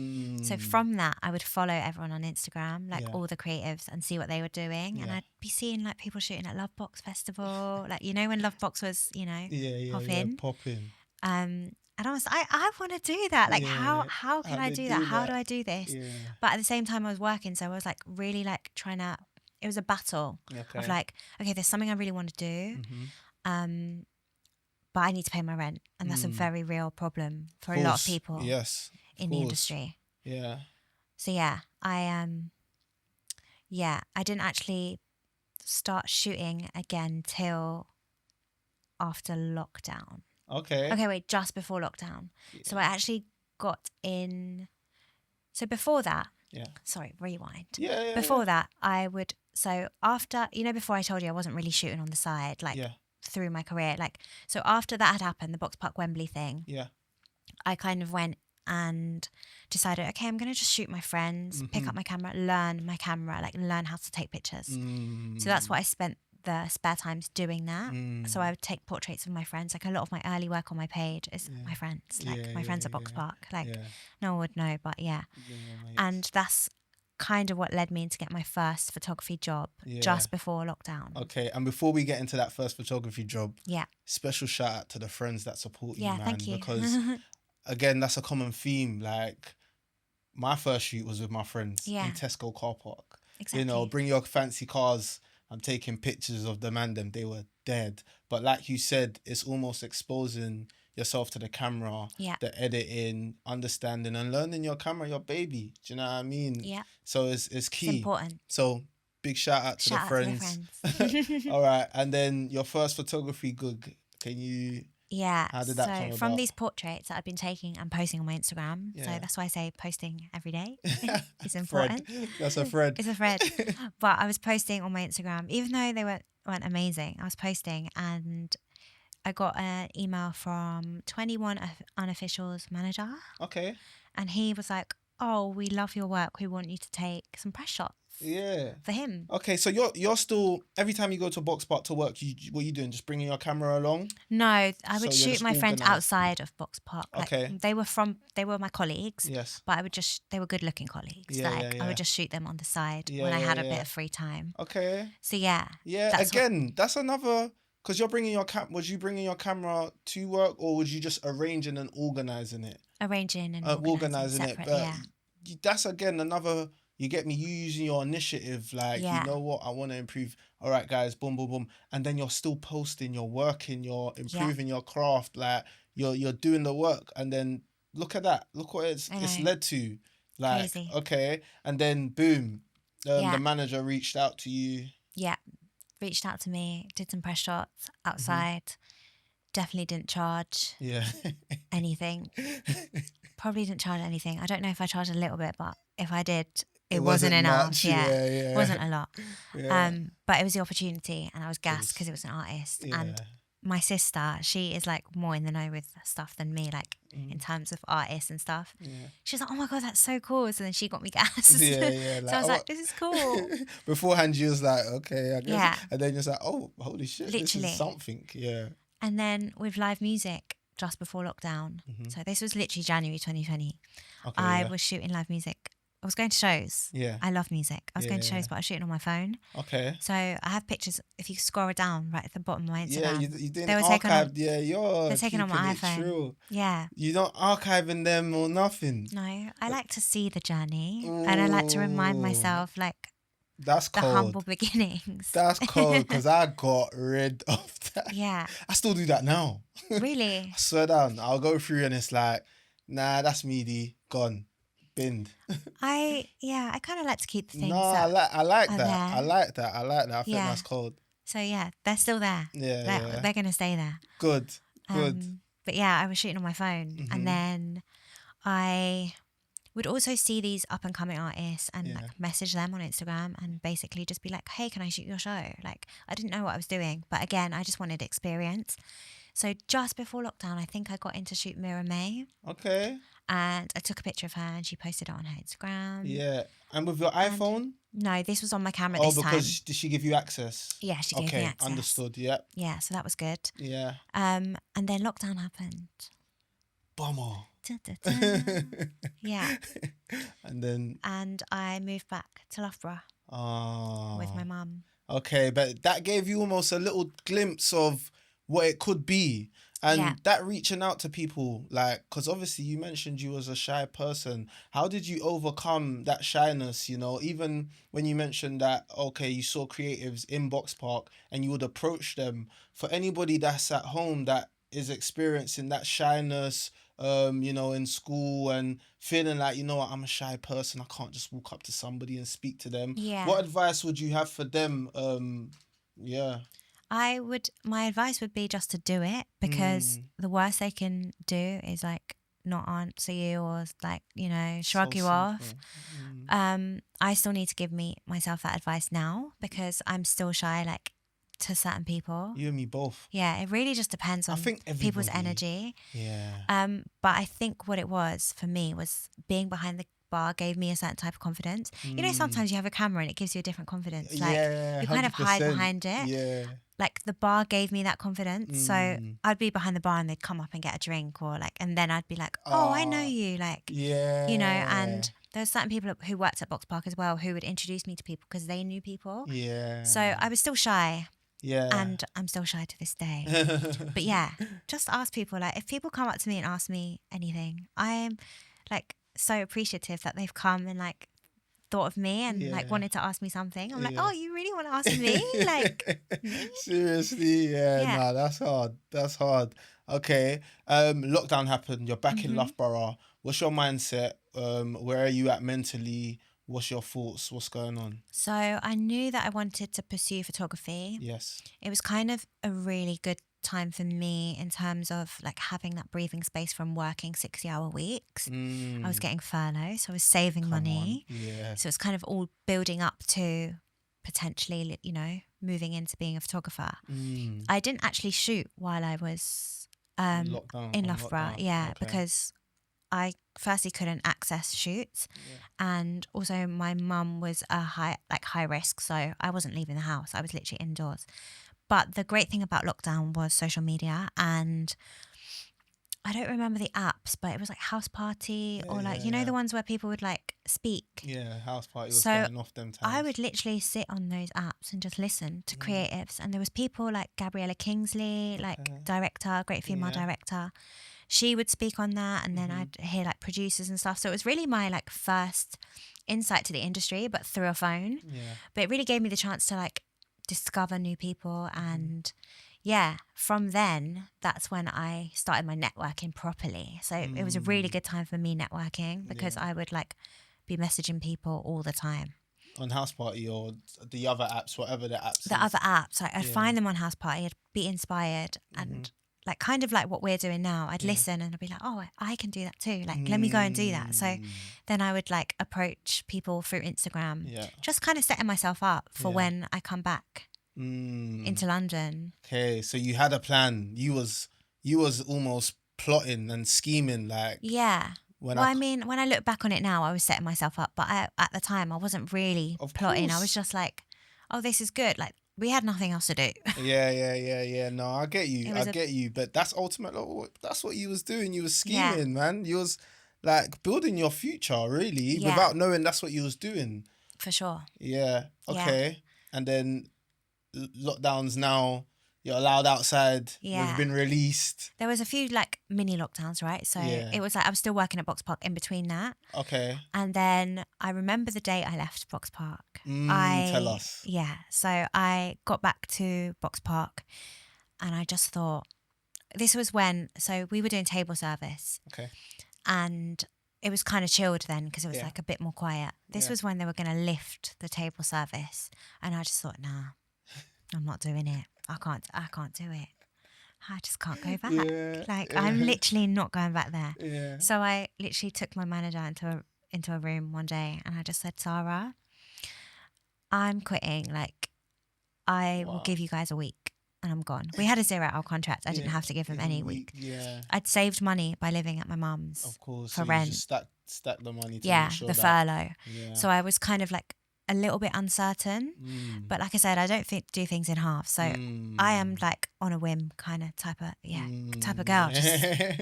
so from that, I would follow everyone on Instagram, like all the creatives, and see what they were doing. And I'd be seeing like people shooting at Lovebox Festival, like when Lovebox was, Popping. And I was, I want to do that. Like, how can I do that? How do I do this? Yeah. But at the same time, I was working, so I was like really like trying to. It was a battle of like, okay, there's something I really want to do. But I need to pay my rent, and that's a very real problem for a lot of people in the industry. Yeah. So yeah, I didn't actually start shooting again till after lockdown. Okay, wait, just before lockdown. Yeah. So I actually got in. So before that, sorry, rewind. Yeah. Before that, I would. So after, before I told you I wasn't really shooting on the side, like. Yeah. Through my career, like, so after that had happened, the Box Park Wembley thing, I kind of went and decided, okay, I'm gonna just shoot my friends, pick up my camera, learn my camera, like learn how to take pictures. So that's what I spent the spare times doing that. So I would take portraits of my friends. Like a lot of my early work on my page is my friends, like my friends at Box Park. Like no one would know, but and that's kind of what led me to get my first photography job just before lockdown. Okay, and before we get into that first photography job, special shout out to the friends that support you, man. Thank you. Because again, that's a common theme. Like my first shoot was with my friends in Tesco car park. Exactly. Bring your fancy cars. I'm taking pictures of them and them. They were dead. But like you said, it's almost exposing yourself to the camera, the editing, understanding and learning your camera, your baby. Do you know what I mean? Yeah. So it's key. It's important. So big shout out to the friends. All right. And then your first photography gig, can you... Yeah. How did that come about? From these portraits that I've been taking and posting on my Instagram. So that's why I say posting every day is important. That's a thread. It's a thread. But I was posting on my Instagram, even though they weren't amazing. I was posting and I got an email from 21 Unofficial's manager. Okay. And he was like, oh, we love your work. We want you to take some press shots. Yeah. For him. Okay, so you're still, every time you go to Box Park to work, what are you doing? Just bringing your camera along? No, I would shoot my friends outside of Box Park. Like, okay. They were my colleagues. Yes. But they were good looking colleagues. I would just shoot them on the side when I had a bit of free time. Okay. So yeah. Yeah, that's another, because you're bringing your was you bringing your camera to work or was you just arranging and organising it? Arranging and organising it. But yeah. That's again another... You get me? You using your initiative, like, you know what, I want to improve. All right, guys, boom, boom, boom. And then you're still posting, you're working, you're improving your craft. Like, you're doing the work. And then look at that. Look what it's led to. Like, crazy. Okay. And then, boom, the manager reached out to you. Yeah. Reached out to me, did some press shots outside. Definitely didn't charge anything. Probably didn't charge anything. I don't know if I charged a little bit, but if I did... It wasn't enough. Much. It wasn't a lot. But it was the opportunity and I was gassed because it was an artist. And my sister, she is like more in the know with stuff than me, like in terms of artists and stuff. She was like, oh my God, that's so cool. So then she got me gassed. Like, so I was like, this is cool. Beforehand, you was like, okay, I guess. Yeah. And then you're like, oh, holy shit, this is something. Yeah. And then with live music just before lockdown. So this was literally January 2020. Okay, I was shooting live music. I was going to shows. Yeah. I love music. I was going to shows, but I was shooting on my phone. Okay. So I have pictures. If you scroll down right at the bottom of my Instagram. Yeah, you didn't archive. They're taken on my iPhone. True. Yeah. You're not archiving them or nothing. No, I like to see the journey. And I like to remind myself, like, That's the cold. humble beginnings. That's cold because I got rid of that. Yeah. I still do that now. Really? I swear down. I'll go through and it's like, nah, that's meaty. Gone. Binned. I kind of like to keep the things No, that I like are that. there. I like that. I think Yeah. that's cold. So yeah, they're still there. Yeah. They're going to stay there. Good. But yeah, I was shooting on my phone, and then I would also see these up and coming artists and like message them on Instagram and basically just be like, hey, can I shoot your show? Like, I didn't know what I was doing, but again, I just wanted experience. So just before lockdown, I think I got in to shoot Mira May, Okay. and I took a picture of her and she posted it on her Instagram. Yeah. And with your iPhone? No, this was on my camera Oh, this time. because did she give you access? Yeah, she gave me access. Understood. Yeah. Yeah, so that was good. Yeah. And then lockdown happened. Bummer. Dun, dun, dun. Yeah. And I moved back to Loughborough with my mum. Okay, but that gave you almost a little glimpse of what it could be. And that reaching out to people, like, because obviously you mentioned you was a shy person. How did you overcome that shyness, you know? Even when you mentioned that, okay, you saw creatives in Box Park and you would approach them. For anybody that's at home that is experiencing that shyness, you know, in school and feeling like, you know what, I'm a shy person. I can't just walk up to somebody and speak to them. Yeah. What advice would you have for them? My advice would be just to do it, because the worst they can do is like not answer you or like, you know, shrug you off. I still need to give myself that advice now because I'm still shy, like, to certain people. You and me both. Yeah, it really just depends on people's energy. Yeah. But I think what it was for me was being behind the bar gave me a certain type of confidence. You know, sometimes you have a camera and it gives you a different confidence. Like, you kind of hide behind it. Yeah. Like, the bar gave me that confidence. So I'd be behind the bar and they'd come up and get a drink, or like, and then I'd be like, oh, I know you. Like, you know, and there's certain people who worked at Box Park as well who would introduce me to people because they knew people. Yeah. So I was still shy. Yeah. And I'm still shy to this day. But yeah, just ask people. Like, if people come up to me and ask me anything, I'm like so appreciative that they've come and like thought of me and like wanted to ask me something. I'm like, oh, you really want to ask me? Like, me? Seriously, nah, that's hard. Okay, lockdown happened. You're back in Loughborough. What's your mindset? Where are you at mentally? What's your thoughts? What's going on? So I knew that I wanted to pursue photography. Yes. It was kind of a really good time for me in terms of like having that breathing space from working 60-hour weeks. I was getting furlough, so I was saving money. Yeah. So it's kind of all building up to potentially, you know, moving into being a photographer. I didn't actually shoot while I was in Loughborough, because I firstly couldn't access shoots, and also my mum was a high risk, so I wasn't leaving the house. I was literally indoors. But the great thing about lockdown was social media, and I don't remember the apps, but it was like House Party or like, you know, the ones where people would like speak. Yeah, House Party was so getting off them times. I would literally sit on those apps and just listen to creatives, and there was people like Gabriella Kingsley, like director, great female director. She would speak on that, and then I'd hear like producers and stuff. So it was really my like first insight to the industry, but through a phone. Yeah. But it really gave me the chance to like discover new people, and from then that's when I started my networking properly. So it was a really good time for me networking, because I would like be messaging people all the time. On House Party or the other apps, whatever the apps. The other apps, I'd find them on House Party, I'd be inspired, and like kind of like what we're doing now, I'd listen and I'd be like, oh, I can do that too. Like, let me go and do that. So then I would like approach people through Instagram, just kind of setting myself up for when I come back into London. Okay, so you had a plan. You was almost plotting and scheming, like. Yeah. When I look back on it now, I was setting myself up, but at the time I wasn't really plotting. I was just like, oh, this is good. Like, we had nothing else to do. Yeah. No, I get you. But that's ultimately, that's what you was doing. You was scheming, man. You was like building your future, really, without knowing that's what you was doing. For sure. Yeah. Okay. Yeah. And then lockdowns now, you're allowed outside. Yeah. We've been released. There was a few like mini lockdowns, right? So it was like I was still working at Box Park in between that. Okay. And then I remember the day I left Box Park. Tell us. Yeah. So I got back to Box Park and I just thought, this was when, so we were doing table service. Okay. And it was kind of chilled then because it was Yeah. like a bit more quiet. This was when they were going to lift the table service. And I just thought, nah, I'm not doing it. I can't do it. I just can't go back. I'm literally not going back there. Yeah. So I literally took my manager into a room one day and I just said, Sarah, I'm quitting. Like, I will give you guys a week and I'm gone. We had a 0-hour contract. I didn't have to give them any week. Yeah. I'd saved money by living at my mum's. Of course. For so rent. You just stack the money to make sure the furlough. Yeah. So I was kind of like a little bit uncertain. But like I said, I don't do things in half. So I am like on a whim kind of type of girl.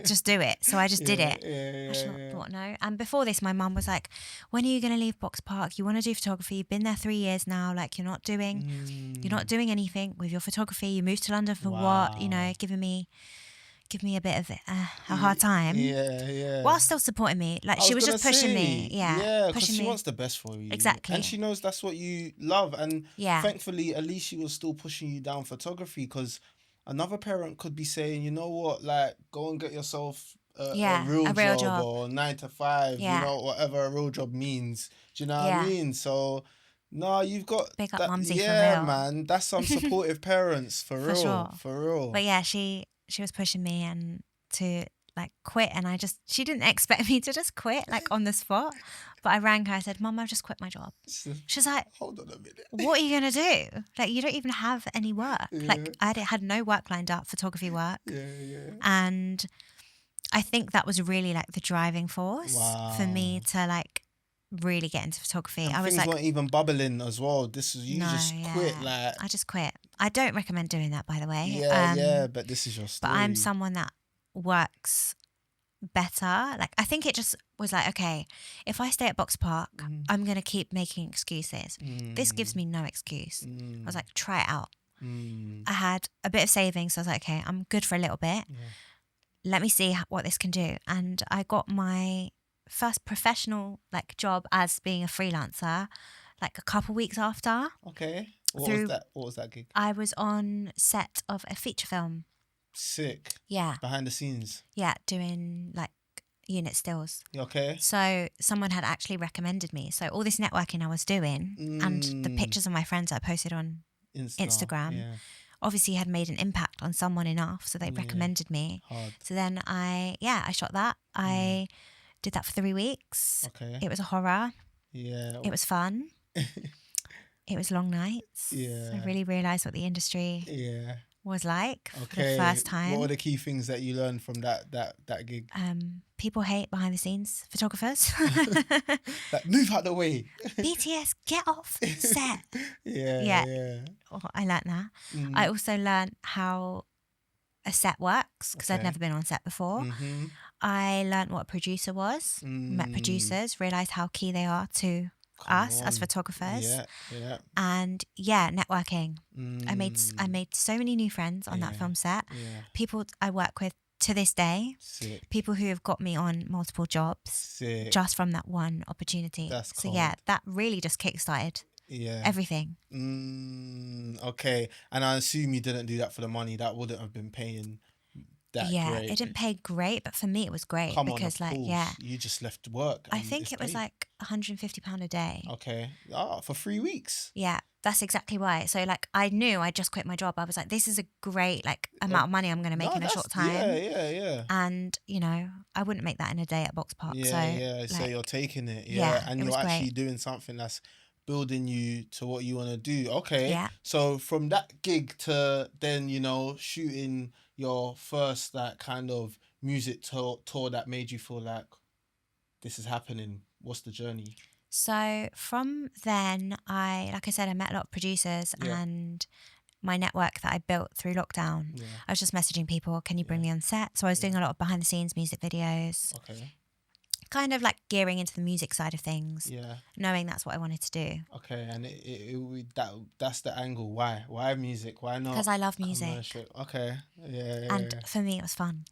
Just do it. So I just did it. I just thought no. And before this, my mum was like, when are you going to leave Box Park? You want to do photography. You've been there 3 years now. Like you're not doing anything with your photography. You moved to London for what? You know, giving me a bit of a hard time. Yeah. While still supporting me. Like she was just pushing me. Yeah, because she wants the best for you. Exactly. And she knows that's what you love. And Yeah. thankfully, at least she was still pushing you down photography, because another parent could be saying, you know what, like go and get yourself a real job or 9 to 5, you know, whatever a real job means. Do you know what I mean? So no, you've got big up that, mumsy for real. Man, that's some supportive parents for real. But yeah, she was pushing me and to like quit, and she didn't expect me to just quit like on the spot. But I rang her, I said, Mum, I've just quit my job. She's like, hold on a minute. What are you gonna do? Like you don't even have any work. Like I had no work lined up, photography work. And I think that was really like the driving force for me to like really get into photography. And I was things like, weren't even bubbling as well. This is quit. Like I just quit. I don't recommend doing that, by the way. But this is your story. But I'm someone that works better. Like I think it just was like, okay, if I stay at Box Park, I'm gonna keep making excuses. This gives me no excuse. I was like, try it out. I had a bit of savings, so I was like, okay, I'm good for a little bit. Let me see what this can do. And I got my first professional like job as being a freelancer like a couple weeks after. Okay. What was that gig? I was on set of a feature film. Sick. Yeah. Behind the scenes. Yeah, doing like unit stills. Okay. So someone had actually recommended me. So all this networking I was doing and the pictures of my friends I posted on Instagram obviously had made an impact on someone enough, so they recommended me. Hard. So then I shot that. I did that for 3 weeks. Okay. It was a horror. Yeah. It was fun. It was long nights. Yeah. I really realised what the industry was like for the first time. What were the key things that you learned from that gig? People hate behind the scenes photographers. Like, move out the way. BTS, get off set. Yeah. Oh, I learned that. I also learned how a set works because I'd never been on set before. I learned what a producer was. Met producers, realised how key they are to us as photographers. And networking. I made so many new friends on that film set. People I work with to this day. Sick. People who have got me on multiple jobs just from that one opportunity. That's so cool. that really just kickstarted everything. Okay. And I assume you didn't do that for the money. That wouldn't have been paying that great. It didn't pay great, but for me it was great because you just left work. I think it was like £150 a day. Okay. For 3 weeks. Yeah, that's exactly why. So like I knew I just quit my job. I was like, this is a great like amount of money I'm going to make in a short time. Yeah. And you know, I wouldn't make that in a day at Box Park. So you're taking it. And you're actually doing something that's building you to what you want to do. Okay. Yeah. So from that gig to then, you know, shooting your first that kind of music tour that made you feel like this is happening. What's the journey? So from then I met a lot of producers and my network that I built through lockdown. I was just messaging people, can you bring me on set? So I was doing a lot of behind the scenes music videos. Okay. kind of like gearing into the music side of things. Yeah. Knowing that's what I wanted to do. Okay, and that's the angle. Why music? Why not? Because I love music. Commercial? Okay. Yeah. And for me, it was fun.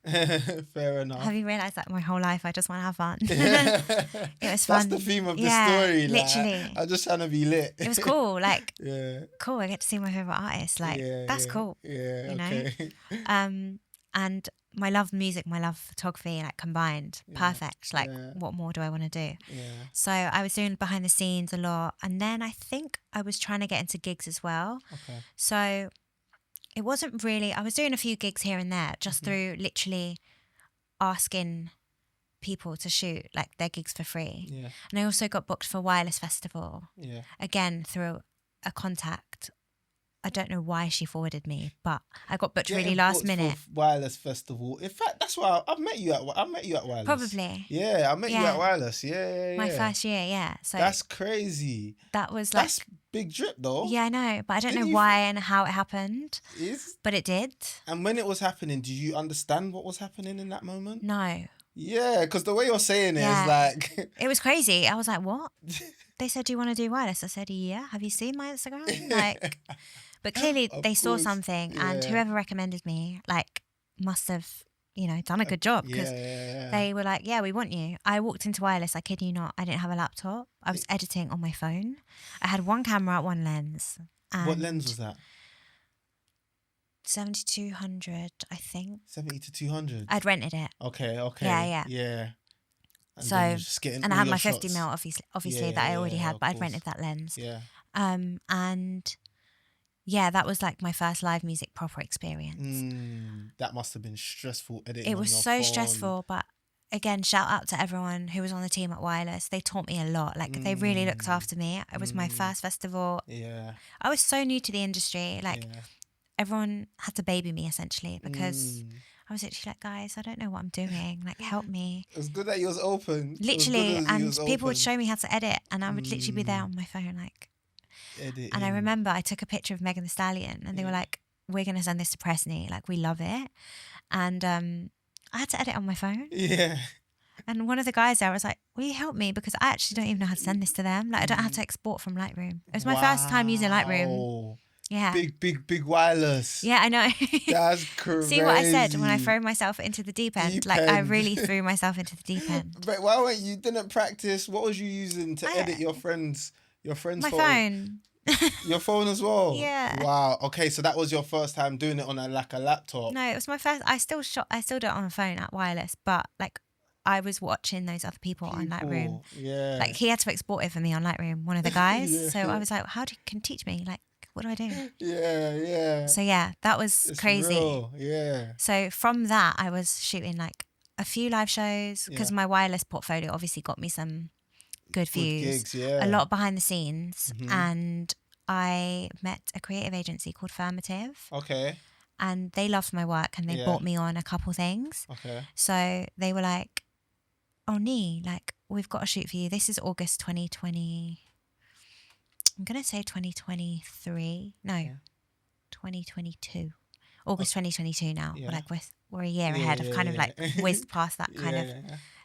Fair enough. Have you realised that my whole life I just want to have fun? It was fun. That's the theme of the story. Literally. Like, I'm just trying to be lit. It was cool. Like, yeah. cool. I get to see my favourite artist. Like, that's cool. Yeah. You know? Okay. And my love of music, my love of photography, like combined, perfect. Like, what more do I want to do? Yeah. So I was doing behind the scenes a lot, and then I think I was trying to get into gigs as well. Okay. So it wasn't really. I was doing a few gigs here and there, just through literally asking people to shoot like their gigs for free. Yeah. And I also got booked for Wireless Festival. Yeah. Again through a contact. I don't know why she forwarded me, but I got booked really last minute. Wireless Festival. In fact, that's why I've met you at Wireless. Probably. Yeah, I met you at Wireless. Yeah. My first year, yeah. So that's crazy. That was like that's big drip though. Yeah, I know, but I don't know why and how it happened. But it did. And when it was happening, did you understand what was happening in that moment? No. Yeah, because the way you're saying it is like it was crazy. I was like, what? They said, do you want to do wireless? I said, yeah. Have you seen my Instagram? Like, but clearly they saw something, and whoever recommended me, like, must have, you know, done a good job, because they were like, yeah, we want you. I walked into Wireless, I kid you not, I didn't have a laptop. I was editing on my phone. I had one camera, one lens. And what lens was that? 70-200, I think. 70-200? I'd rented it. Okay. Yeah. And so, and I had my 50mm, obviously that I already had, but I'd rented that lens. Yeah. And yeah, that was like my first live music proper experience. That must have been stressful editing. It was so stressful, but again, shout out to everyone who was on the team at Wireless. They taught me a lot. Like, they really looked after me. It was my first festival. Yeah. I was so new to the industry. Like, everyone had to baby me essentially, because I was actually like, guys, I don't know what I'm doing. Like, help me. It was good that you was open. Literally, and people would show me how to edit, and I would literally be there on my phone, like. Editing. And I remember I took a picture of Megan Thee Stallion, and they were like, we're going to send this to Presney. Like, we love it. And I had to edit on my phone. Yeah. And one of the guys there was like, will you help me? Because I actually don't even know how to send this to them. Like, I don't have to export from Lightroom. It was my first time using Lightroom. Yeah. Big Wireless. Yeah, I know. That's crazy. See what I said when I threw myself into the deep end? Like, I really threw myself into the deep end. But why weren't you didn't practice? What was you using to edit your friends' my phone. Your phone as well? Yeah. Wow. Okay, so that was your first time doing it on a laptop. No, it was my first. I still do it on a phone at Wireless, but like, I was watching those other people on Lightroom. Yeah. Like, he had to export it for me on Lightroom, one of the guys. So I was like, can you teach me? Like, what do I do? Yeah. So yeah, that was it's crazy. Real. Yeah. So from that, I was shooting like a few live shows, because my Wireless portfolio obviously got me some good views. Gigs, yeah. A lot behind the scenes. And I met a creative agency called Affirmative. Okay. And they loved my work, and they brought me on a couple things. Okay. So they were like, oh, Nee, like, we've got a shoot for you. This is August 2020. I'm going to say 2023. No, 2022. August 2022 now. Yeah. We're like, we're a year ahead. I've kind of like whizzed past that kind of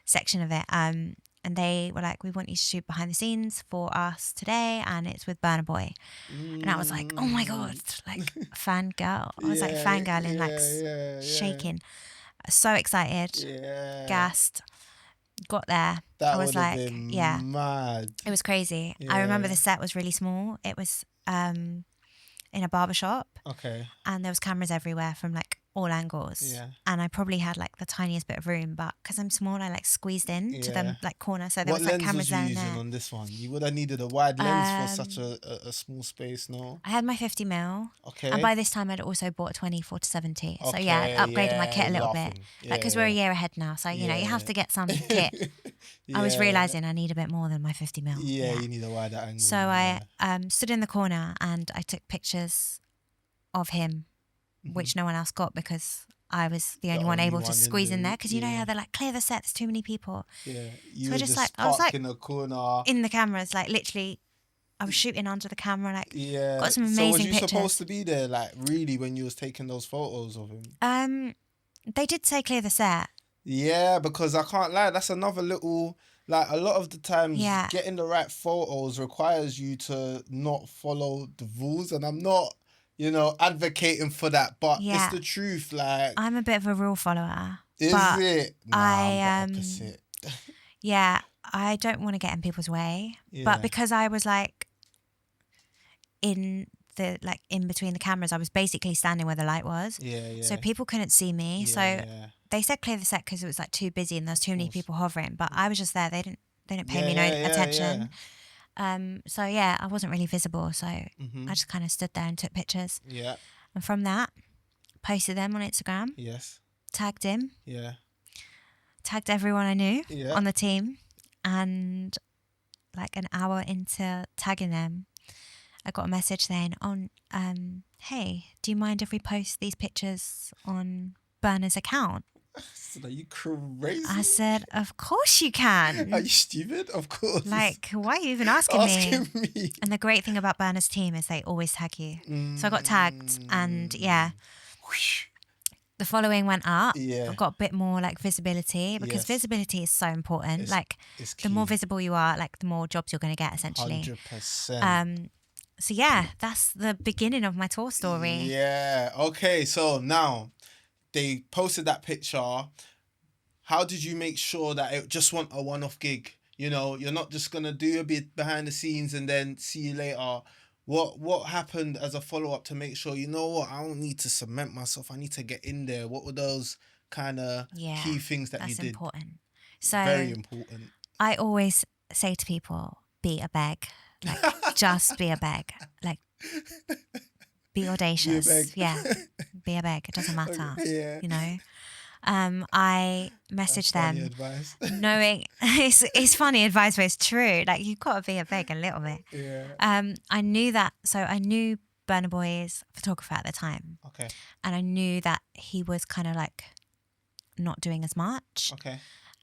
section of it. And they were like, we want you to shoot behind the scenes for us today, and it's with Burna Boy. And I was like, oh my God, like, fangirl. I was like fangirling, like shaking. So excited, gassed. Got there. That I was like, mad. It was crazy. I remember the set was really small. It was in a barbershop. Okay. And there was cameras everywhere from like all angles. Yeah. And I probably had like the tiniest bit of room, but because I'm small, I like squeezed in to the like corner. So there was like cameras there. What lens was you using on this one? You would have needed a wide lens for such a small space, no? I had my 50mm. Okay. And by this time, I'd also bought a 24-70. So yeah, I upgraded my kit a little bit. Like, because we're a year ahead now. So, you know, you have to get some kit. I was realising I need a bit more than my 50mm. Yeah, you need a wider angle. So I stood in the corner and I took pictures of him, which no one else got, because I was the only one able to squeeze in there, because you know how they're like, clear the set, there's too many people. Yeah, so I just like, I was like in the corner, in the cameras, like literally, I was shooting under the camera, like got some amazing pictures. So was you supposed to be there, like really, when you was taking those photos of him? They did say clear the set. Yeah, because I can't lie, that's another little, like, a lot of the times Yeah. getting the right photos requires you to not follow the rules, and I'm not, advocating for that, but it's Yeah. the truth. Like, I'm a bit of a rule follower. is But it? Nah, I'm the I opposite. yeah, I don't want to get in people's way. But Yeah. because I was like in in between the cameras, I was basically standing where the light was. Yeah, yeah. So people couldn't see me. Yeah, So yeah. they said clear the set because it was like too busy and there was too many course. people hovering. But I was just there. They didn't pay Yeah, me no yeah, yeah, attention. So yeah, I wasn't really visible. So Mm-hmm. I just kind of stood there and took pictures. Yeah. And from that, posted them on Instagram, Yes. tagged him, Yeah. tagged everyone I knew Yeah. on the team, and like an hour into tagging them, I got a message saying, hey, do you mind if we post these pictures on Burna's account? So are you crazy? I said, of course you can. Are you stupid? Of course. Like, why are you even asking me? And the great thing about Burna's team is they always tag you. So I got tagged, and yeah, the following went up. Yeah. I got a bit more like visibility, because Yes. visibility is so important. It's the more key. visible you are, like the more jobs you're going to get, essentially. 100%. So yeah, that's the beginning of my tour story. Yeah. Okay. So now they posted that picture. How did you make sure that it just wasn't a one-off gig? You're not just gonna do a bit behind the scenes and then see you later. What happened as a follow-up to make sure, you know what, I don't need to cement myself, I need to get in there? What were those kind of key things that you did? That's important. So Very important. I always say to people, be a beg. Like, just be a beg. Like, be audacious. Be a beg. Yeah, be a beg. It doesn't matter. Yeah. I messaged them Advice. knowing it's funny advice, but it's true. Like, you've got to be a beg a little bit. Yeah. I knew that. So I knew Burna Boy's photographer at the time. Okay. And I knew that he was kind of like not doing as much. Okay.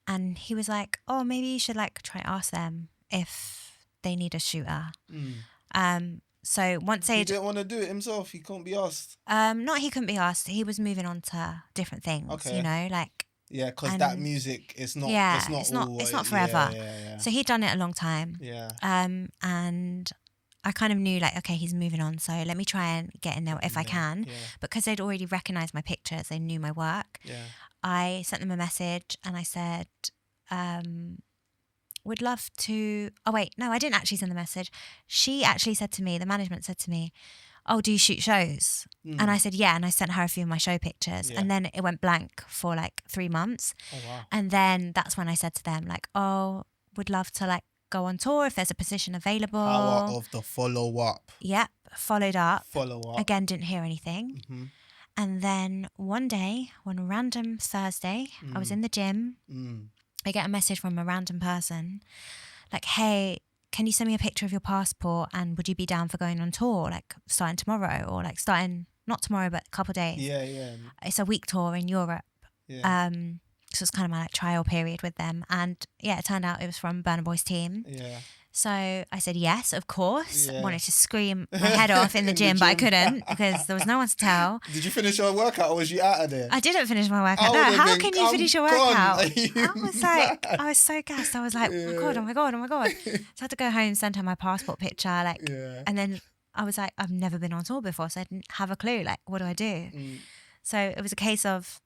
And he was like, oh, maybe you should like try ask them if they need a shooter. So once He they didn't want to do it himself. He couldn't be asked. not he couldn't be asked. He was moving on to different things. Okay. Like, yeah, because that music is not. Yeah, it's not forever. Yeah. So he'd done it a long time. Yeah. And I kind of knew like, okay, he's moving on, so let me try and get in there if I can. Yeah. Because they'd already recognised my pictures, they knew my work. Yeah. I sent them a message and I said, would love to. Oh wait, no, I didn't actually send the message. She actually said to me, the management said to me, oh, do you shoot shows? And I said, yeah. And I sent her a few of my show pictures. Yeah. And then it went blank for like 3 months. Oh, wow. And then that's when I said to them, like, oh, would love to like go on tour if there's a position available. Power of the follow-up. Yep. Followed up. Follow-up. Again, didn't hear anything. Mm-hmm. And then one day, one random Thursday, I was in the gym. I get a message from a random person like, hey, can you send me a picture of your passport, and would you be down for going on tour, like starting tomorrow, or like starting not tomorrow but a couple of days? Yeah, yeah. It's a week tour in Europe. Yeah. So it's kind of my like trial period with them, and yeah, it turned out it was from Burna Boy's team. Yeah. So I said yes, of course. Yeah. Wanted to scream my head off in the gym, but I couldn't because there was no one to tell. Did you finish your workout, or was you out of there? I didn't finish my workout. No, how can you finish your workout? I was like, I was so gassed. I was like, oh my god. So I had to go home, send her my passport picture, like, and then I was like, I've never been on tour before, so I didn't have a clue. Like, what do I do? So it was a case of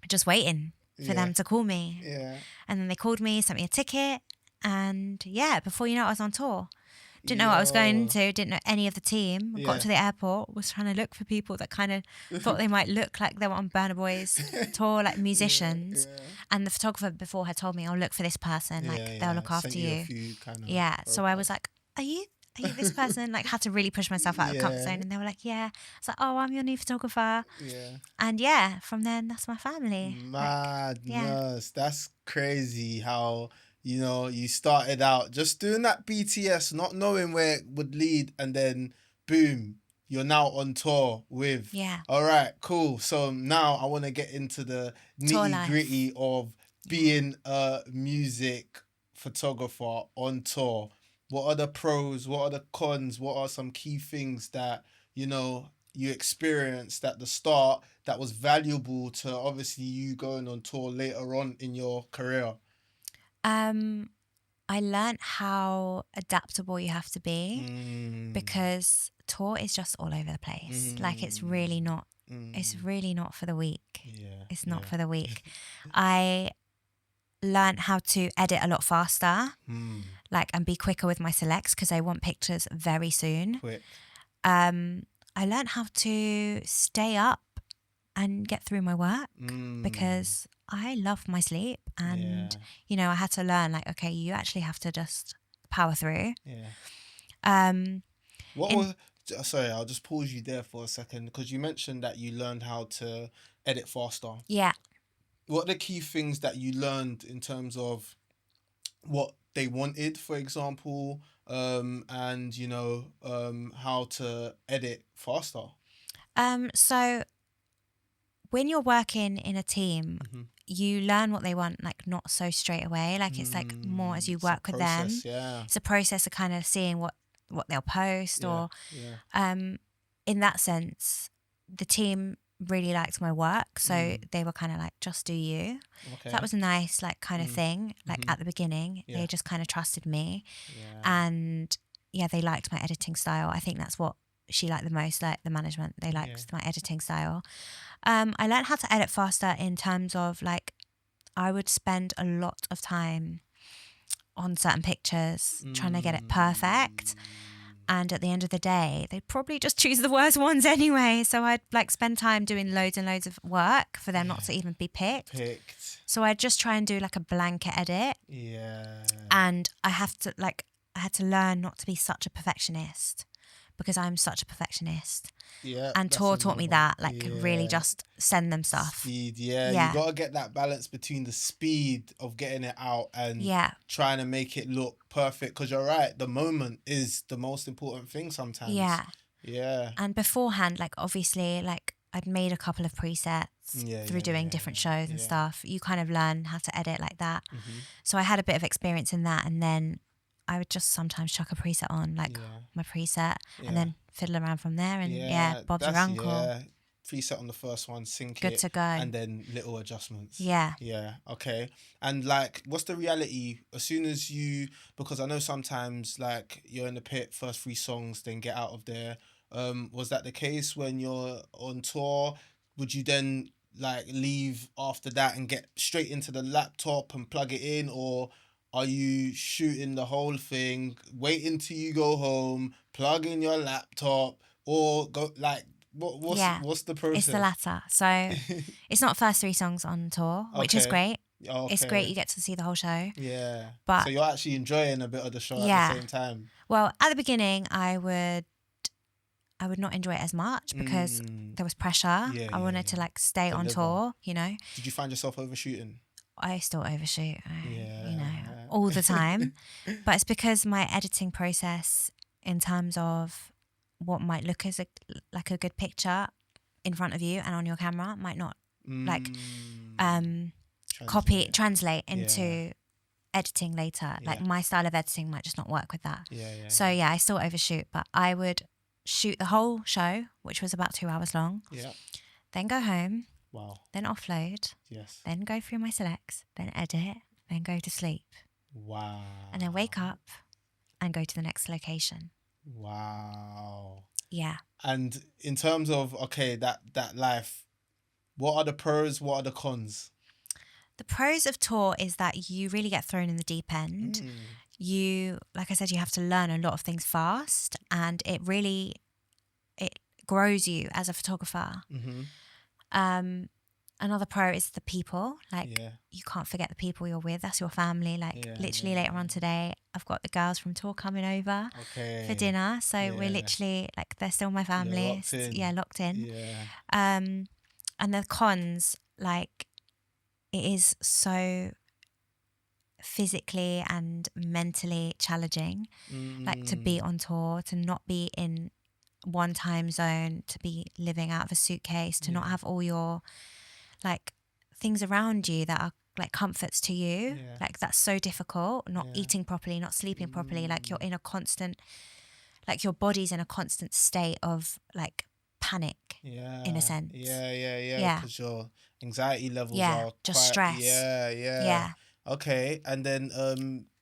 just waiting for them to call me. Yeah. And then they called me, sent me a ticket, and yeah, before you know it, I was on tour. Didn't know what I was going into, didn't know any of the team. Got to the airport, was trying to look for people that kind of thought they might look like they were on Burna Boy's tour, like musicians. Yeah. And the photographer before had told me, I'll look for this person, like they'll look after you. So I was like, are you this person? Like, had to really push myself out of the comfort zone. And they were like, yeah. It's like, oh, I'm your new photographer. Yeah. And yeah, from then, that's my family. Madness. That's crazy how, you started out just doing that BTS, not knowing where it would lead, and then boom, you're now on tour with. Yeah. All right, cool. So now I want to get into the nitty gritty of being a music photographer on tour. What are the pros? What are the cons? What are some key things that, you experienced at the start that was valuable to obviously you going on tour later on in your career? I learned how adaptable you have to be because tour is just all over the place. Like it's really not for the weak. Yeah. It's not for the weak. I learned how to edit a lot faster, like, and be quicker with my selects because I want pictures very soon. Quick. I learned how to stay up and get through my work because I love my sleep, and you know, I had to learn, like, okay, you actually have to just power through. Sorry, I'll just pause you there for a second because you mentioned that you learned how to edit faster. Yeah. What are the key things that you learned in terms of what they wanted, for example, and you know, how to edit faster? So when you're working in a team, you learn what they want, like, not so straight away. Like, it's like more as you work with them. Yeah. It's a process of kind of seeing what they'll post or in that sense, the team really liked my work, so they were kind of like, just do you. So that was a nice, like, kind of thing. Like at the beginning, they just kind of trusted me, and they liked my editing style. I think that's what she liked the most, like the management. They liked my editing style. I learned how to edit faster in terms of, like, I would spend a lot of time on certain pictures trying to get it perfect. And at the end of the day, they'd probably just choose the worst ones anyway. So I'd, like, spend time doing loads and loads of work for them not to even be picked. So I'd just try and do, like, a blanket edit. Yeah. And I had to learn not to be such a perfectionist, because I'm such a perfectionist. Yeah. And tour taught me that, like, really just send them stuff. Speed, you got to get that balance between the speed of getting it out and trying to make it look perfect. Because you're right, the moment is the most important thing sometimes. Yeah. And beforehand, like, obviously, like, I'd made a couple of presets through doing different shows and stuff. You kind of learn how to edit like that. So I had a bit of experience in that, and then I would just sometimes chuck a preset on, like my preset, and then fiddle around from there, and Bob's your uncle. Yeah, preset on the first one, sync good it, to go, and then little adjustments. Yeah, okay. And, like, what's the reality as soon as you, because I know sometimes, like, you're in the pit, first 3 songs, then get out of there. Was that the case when you're on tour? Would you then, like, leave after that and get straight into the laptop and plug it in, or are you shooting the whole thing, waiting till you go home, plug in your laptop, or go, like, what's the process? It's the latter. So it's not first 3 songs on tour, which is great. It's great, you get to see the whole show. Yeah. But so you're actually enjoying a bit of the show at the same time. Well, at the beginning, I would not enjoy it as much because there was pressure. I wanted to, like, stay on tour, you know. Did you find yourself overshooting? I still overshoot, you know, all the time. But it's because my editing process, in terms of what might look as like a good picture in front of you and on your camera, might not like translate into editing later. Like, my style of editing might just not work with that. So I still overshoot, but I would shoot the whole show, which was about 2 hours long. Then go home. Wow. Then offload. Yes. Then go through my selects. Then edit. Then go to sleep. Wow. And then wake up and go to the next location. Wow. Yeah. And in terms of, that life, what are the pros? What are the cons? The pros of tour is that you really get thrown in the deep end. You, like I said, you have to learn a lot of things fast, and it grows you as a photographer. Another pro is the people. Like, you can't forget the people you're with. That's your family. Like, literally later on today, I've got the girls from tour coming over for dinner. So we're literally, like, they're still my family. Locked in. And the cons, like, it is so physically and mentally challenging, like, to be on tour, to not be in one time zone, to be living out of a suitcase, to not have all your, like, things around you that are, like, comforts to you. Like, that's so difficult. Not eating properly, not sleeping properly. Like, you're in a constant, like, your body's in a constant state of, like, panic Yeah. in a sense. Yeah. Because your anxiety levels Yeah, are just quite. stress. Yeah. Okay. And then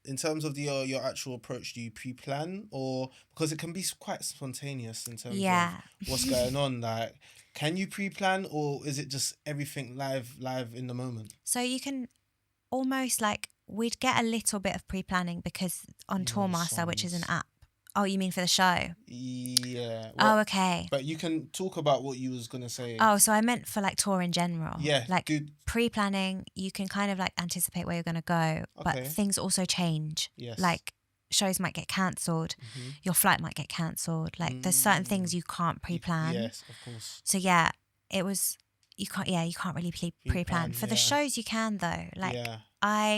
in terms of your actual approach, do you pre-plan, or because it can be quite spontaneous in terms of what's going on? Like, can you pre-plan, or is it just everything live in the moment? So you can almost like, we'd get a little bit of pre-planning because on Tourmaster, which is an app. Oh, you mean for the show? Yeah. Oh, okay. But you can talk about what you was gonna say. Oh, so I meant for like tour in general. Yeah. Like pre-planning, you can kind of like anticipate where you're going to go, but things also change. Yes. Like shows might get cancelled, your flight might get cancelled. Like there's certain things you can't pre-plan. Yes, of course. So yeah, it was, you can't really pre-plan. For the shows you can though. Like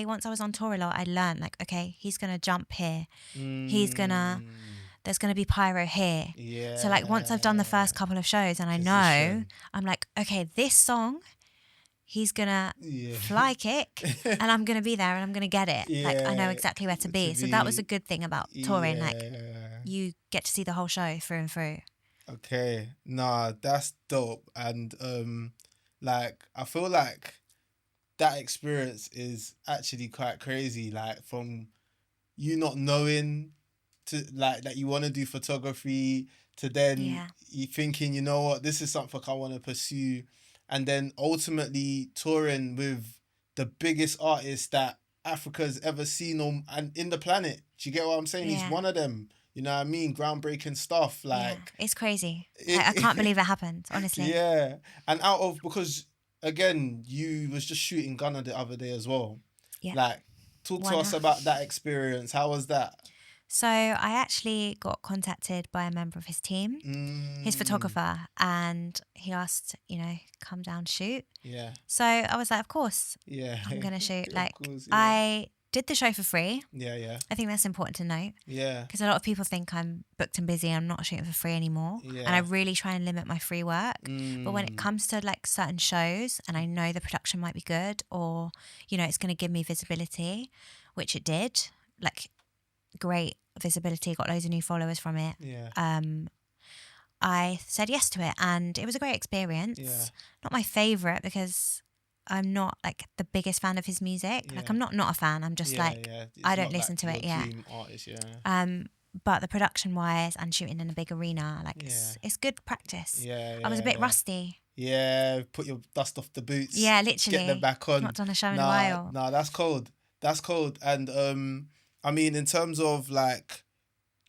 once I was on tour a lot, I learned like, okay, he's going to jump here. There's going to be pyro here. Yeah. So like once I've done the first couple of shows and I know, I'm like, okay, this song, he's going to fly kick and I'm going to be there and I'm going to get it. Yeah. Like I know exactly where to be. So that was a good thing about touring. Like you get to see the whole show through and through. Okay. Nah, that's dope. And like I feel like that experience is actually quite crazy. Like from you not knowing to like that you want to do photography to then you thinking, you know what, this is something I want to pursue, and then ultimately touring with the biggest artist that Africa's ever seen on and in the planet. Do you get what I'm saying? He's one of them. You know what I mean? Groundbreaking stuff. Like it's crazy. I can't believe it happened, honestly. Yeah. And because again, you was just shooting Gunna the other day as well. Yeah. Like, talk to us about that experience. How was that? So I actually got contacted by a member of his team, his photographer, and he asked, come down, shoot. Yeah. So I was like, of course. Yeah. I'm going to shoot. Like, I did the show for free. Yeah. I think that's important to note. Yeah. Because a lot of people think I'm booked and busy and I'm not shooting for free anymore. Yeah. And I really try and limit my free work. But when it comes to like certain shows and I know the production might be good or, it's going to give me visibility, which it did, like great visibility, got loads of new followers from it. Yeah. I said yes to it and it was a great experience. Yeah. Not my favourite because I'm not like the biggest fan of his music. Yeah. Like I'm not a fan. I'm just I don't listen to it. Yeah. Artist, yeah. But the production wise and shooting in a big arena, like it's good practice. Yeah. I was a bit rusty. Yeah, put your dust off the boots. Yeah, literally. Get them back on. Not done a show in a while. No, that's cold. That's cold. And I mean, in terms of like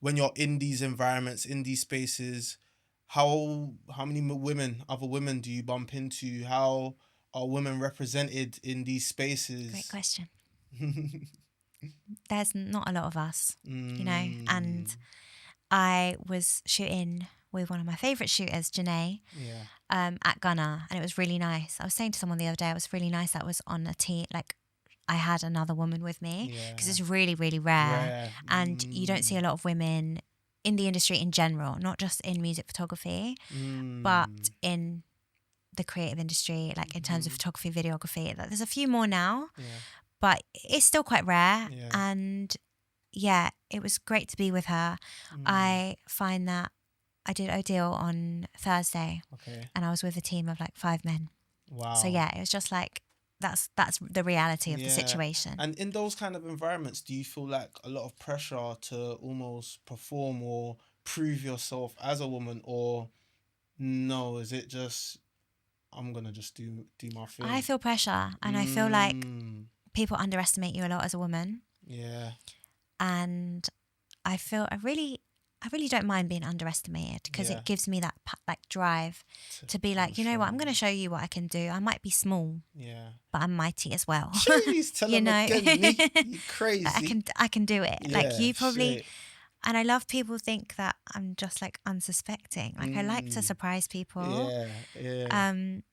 when you're in these environments, in these spaces, how many other women do you bump into? How are women represented in these spaces? Great question. There's not a lot of us, and I was shooting with one of my favourite shooters, Janae, at Gunna, and it was really nice. I was saying to someone the other day, it was really nice that I was on a team, like I had another woman with me, because it's really, really rare. And you don't see a lot of women in the industry in general, not just in music photography, but in the creative industry, like in terms of photography, videography. Like, there's a few more now, but it's still quite rare. Yeah. And it was great to be with her. I find that I did Odile on Thursday, and I was with a team of like 5 men. Wow. So it was just like, that's the reality of the situation. And in those kind of environments, do you feel like a lot of pressure to almost perform or prove yourself as a woman, or no, is it just I'm gonna just do my thing? I feel pressure, and I feel like people underestimate you a lot as a woman. Yeah. And I really don't mind being underestimated, because it gives me that like drive to be like, you know what, I'm going to show you what I can do. I might be small, but I'm mighty as well. Jeez, tell them again, you crazy. I can do it. Like you probably, and I love people think that I'm just like unsuspecting. Like I like to surprise people.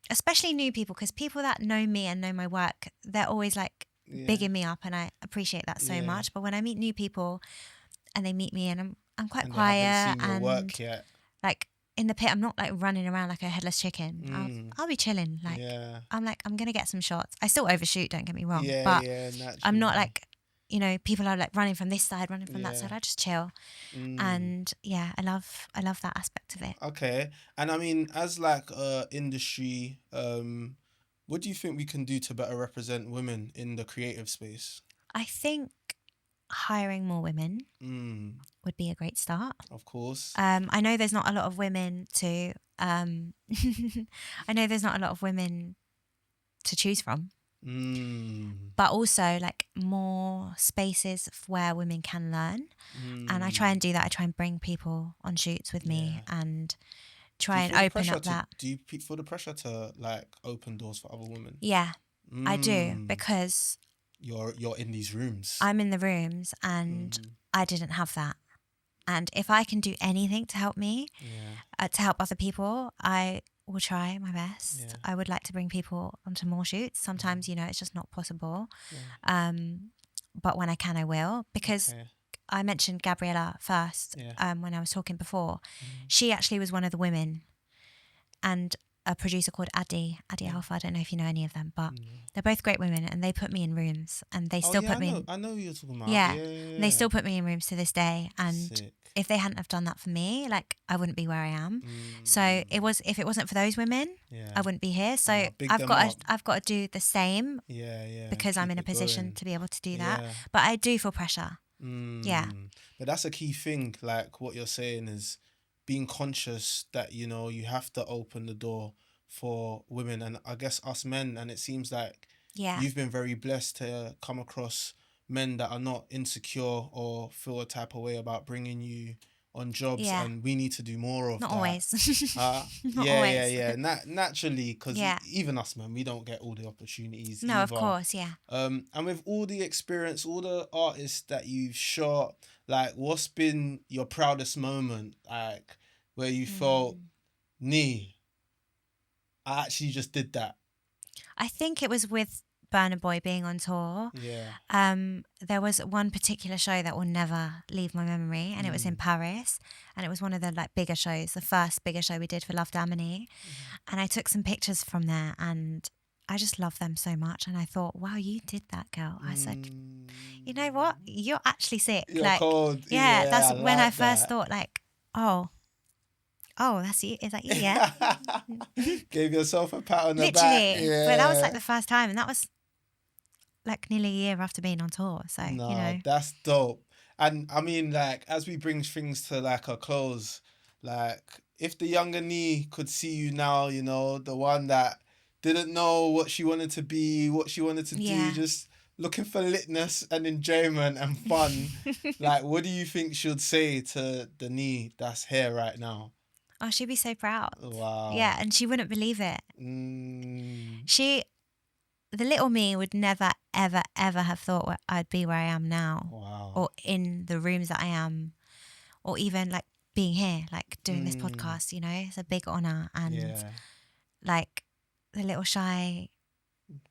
Especially new people, because people that know me and know my work, they're always like bigging me up, and I appreciate that so much. But when I meet new people and they meet me and I'm quite quiet and work yet. Like in the pit, I'm not like running around like a headless chicken. I'll be chilling. Like I'm gonna get some shots. I still overshoot, don't get me wrong, but I'm not like you know, people are like running from this side, running from that Yeah. side. I just chill. And yeah, I love that aspect of it. Okay. And I mean, as like industry, what do you think we can do to better represent women in the creative space? I think hiring more women would be a great start. Of course. I know there's not a lot of women to I know there's not a lot of women to choose from. But also like more spaces where women can learn. And I try and do that. I try and bring people on shoots with me and try and open up that. Do you feel the pressure to like open doors for other women? Yeah, I do, because you're in these rooms. I'm in the rooms and I didn't have that. And if I can do anything to help me, to help other people, I will try my best. Yeah. I would like to bring people onto more shoots. Sometimes, you know, it's just not possible. Yeah. But when I can, I will. Because I mentioned Gabriella first when I was talking before. She actually was one of the women. And a producer called Addy Alpha. I don't know if you know any of them, but they're both great women, and they put me in rooms, and they still put me in. I know who you're talking about. Yeah. And they still put me in rooms to this day. And sick. If they hadn't have done that for me, like I wouldn't be where I am. So if it wasn't for those women, I wouldn't be here. So I've got to do the same. Because I'm in a position to be able to do that. But I do feel pressure. Yeah. But that's a key thing. Like what you're saying is being conscious that, you know, you have to open the door for women, and I guess us men, and it seems like you've been very blessed to come across men that are not insecure or feel a type of way about bringing you on jobs, and we need to do more of not that. Always. Not always. Naturally, because even us men, we don't get all the opportunities. No, either. Of course, yeah. And with all the experience, all the artists that you've shot, like, what's been your proudest moment, like, where you felt, Nee, I actually just did that? I think it was with Burna Boy being on tour. Yeah. There was one particular show that will never leave my memory, and it was in Paris, and it was one of the like bigger shows, the first bigger show we did for Love Damini, and I took some pictures from there, and I just love them so much, and I thought, wow, you did that, girl. I said, you know what, you're actually sick. You're like cold. Yeah, that's when I first that. thought like, oh, that's you. Is that you? Yeah. Gave yourself a pat on the back. Literally. Yeah. But that was like the first time, and that was like nearly a year after being on tour. So, you know. That's dope. And I mean, like, as we bring things to like a close, like, if the younger Nee could see you now, you know, the one that didn't know what she wanted to be, what she wanted to do, just looking for litness and enjoyment and fun, like, what do you think she'd say to the Nee that's here right now? Oh, she'd be so proud. Wow. Yeah, and she wouldn't believe it. The little me would never, ever, ever have thought I'd be where I am now. Wow. Or in the rooms that I am. Or even like being here, like doing this podcast, you know, it's a big honour. And like the little shy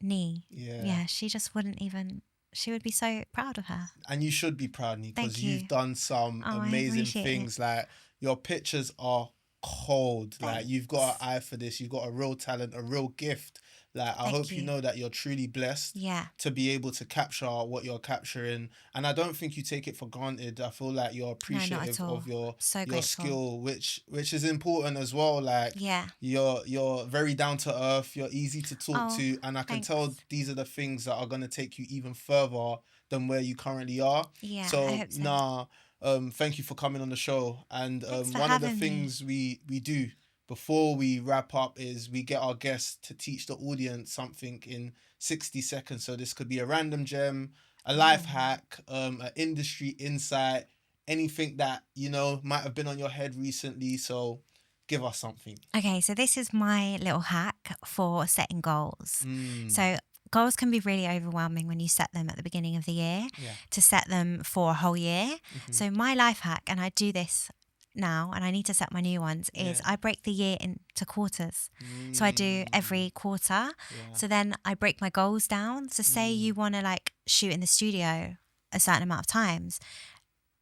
Nee. Yeah, she just wouldn't even, she would be so proud of her. And you should be proud, Nee, because you've done some amazing things. Like, your pictures are cold. Like, you've got an eye for this. You've got a real talent, a real gift. Like, I hope you know that you're truly blessed to be able to capture what you're capturing. And I don't think you take it for granted. I feel like you're appreciative of your skill, which is important as well. Like, you're very down to earth. You're easy to talk to. And I can tell these are the things that are going to take you even further than where you currently are. Yeah, so, I hope so. Thank you for coming on the show. And one of the things we do before we wrap up is we get our guests to teach the audience something in 60 seconds. So this could be a random gem, a life hack, an industry insight, anything that, you know, might have been on your head recently. So give us something. Okay, so this is my little hack for setting goals. So goals can be really overwhelming when you set them at the beginning of the year, to set them for a whole year. So my life hack, and I do this now, and I need to set my new ones, is I break the year into quarters. So I do every quarter. So then I break my goals down. So say you want to like shoot in the studio a certain amount of times.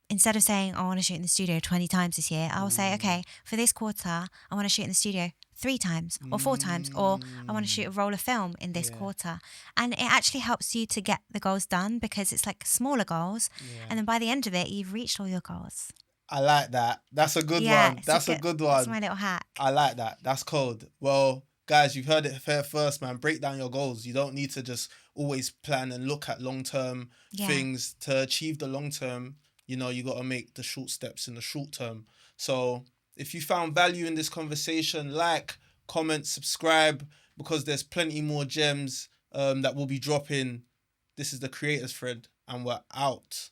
Instead of saying, I want to shoot in the studio 20 times this year, I'll say, okay, for this quarter, I want to shoot in the studio 3 times or 4 times, or I want to shoot a roll of film in this Yeah. quarter. And it actually helps you to get the goals done because it's like smaller goals. Yeah. And then by the end of it, you've reached all your goals. I like that. That's a good Yeah, one. it's That's a good one. That's my little hack. I like that. That's cold. Well, guys, you've heard it here first, man. Break down your goals. You don't need to just always plan and look at long-term things. To achieve the long-term, you know, you got to make the short steps in the short term. So if you found value in this conversation, like, comment, subscribe, because there's plenty more gems that will be dropping. This is the Creators Thread, and we're out.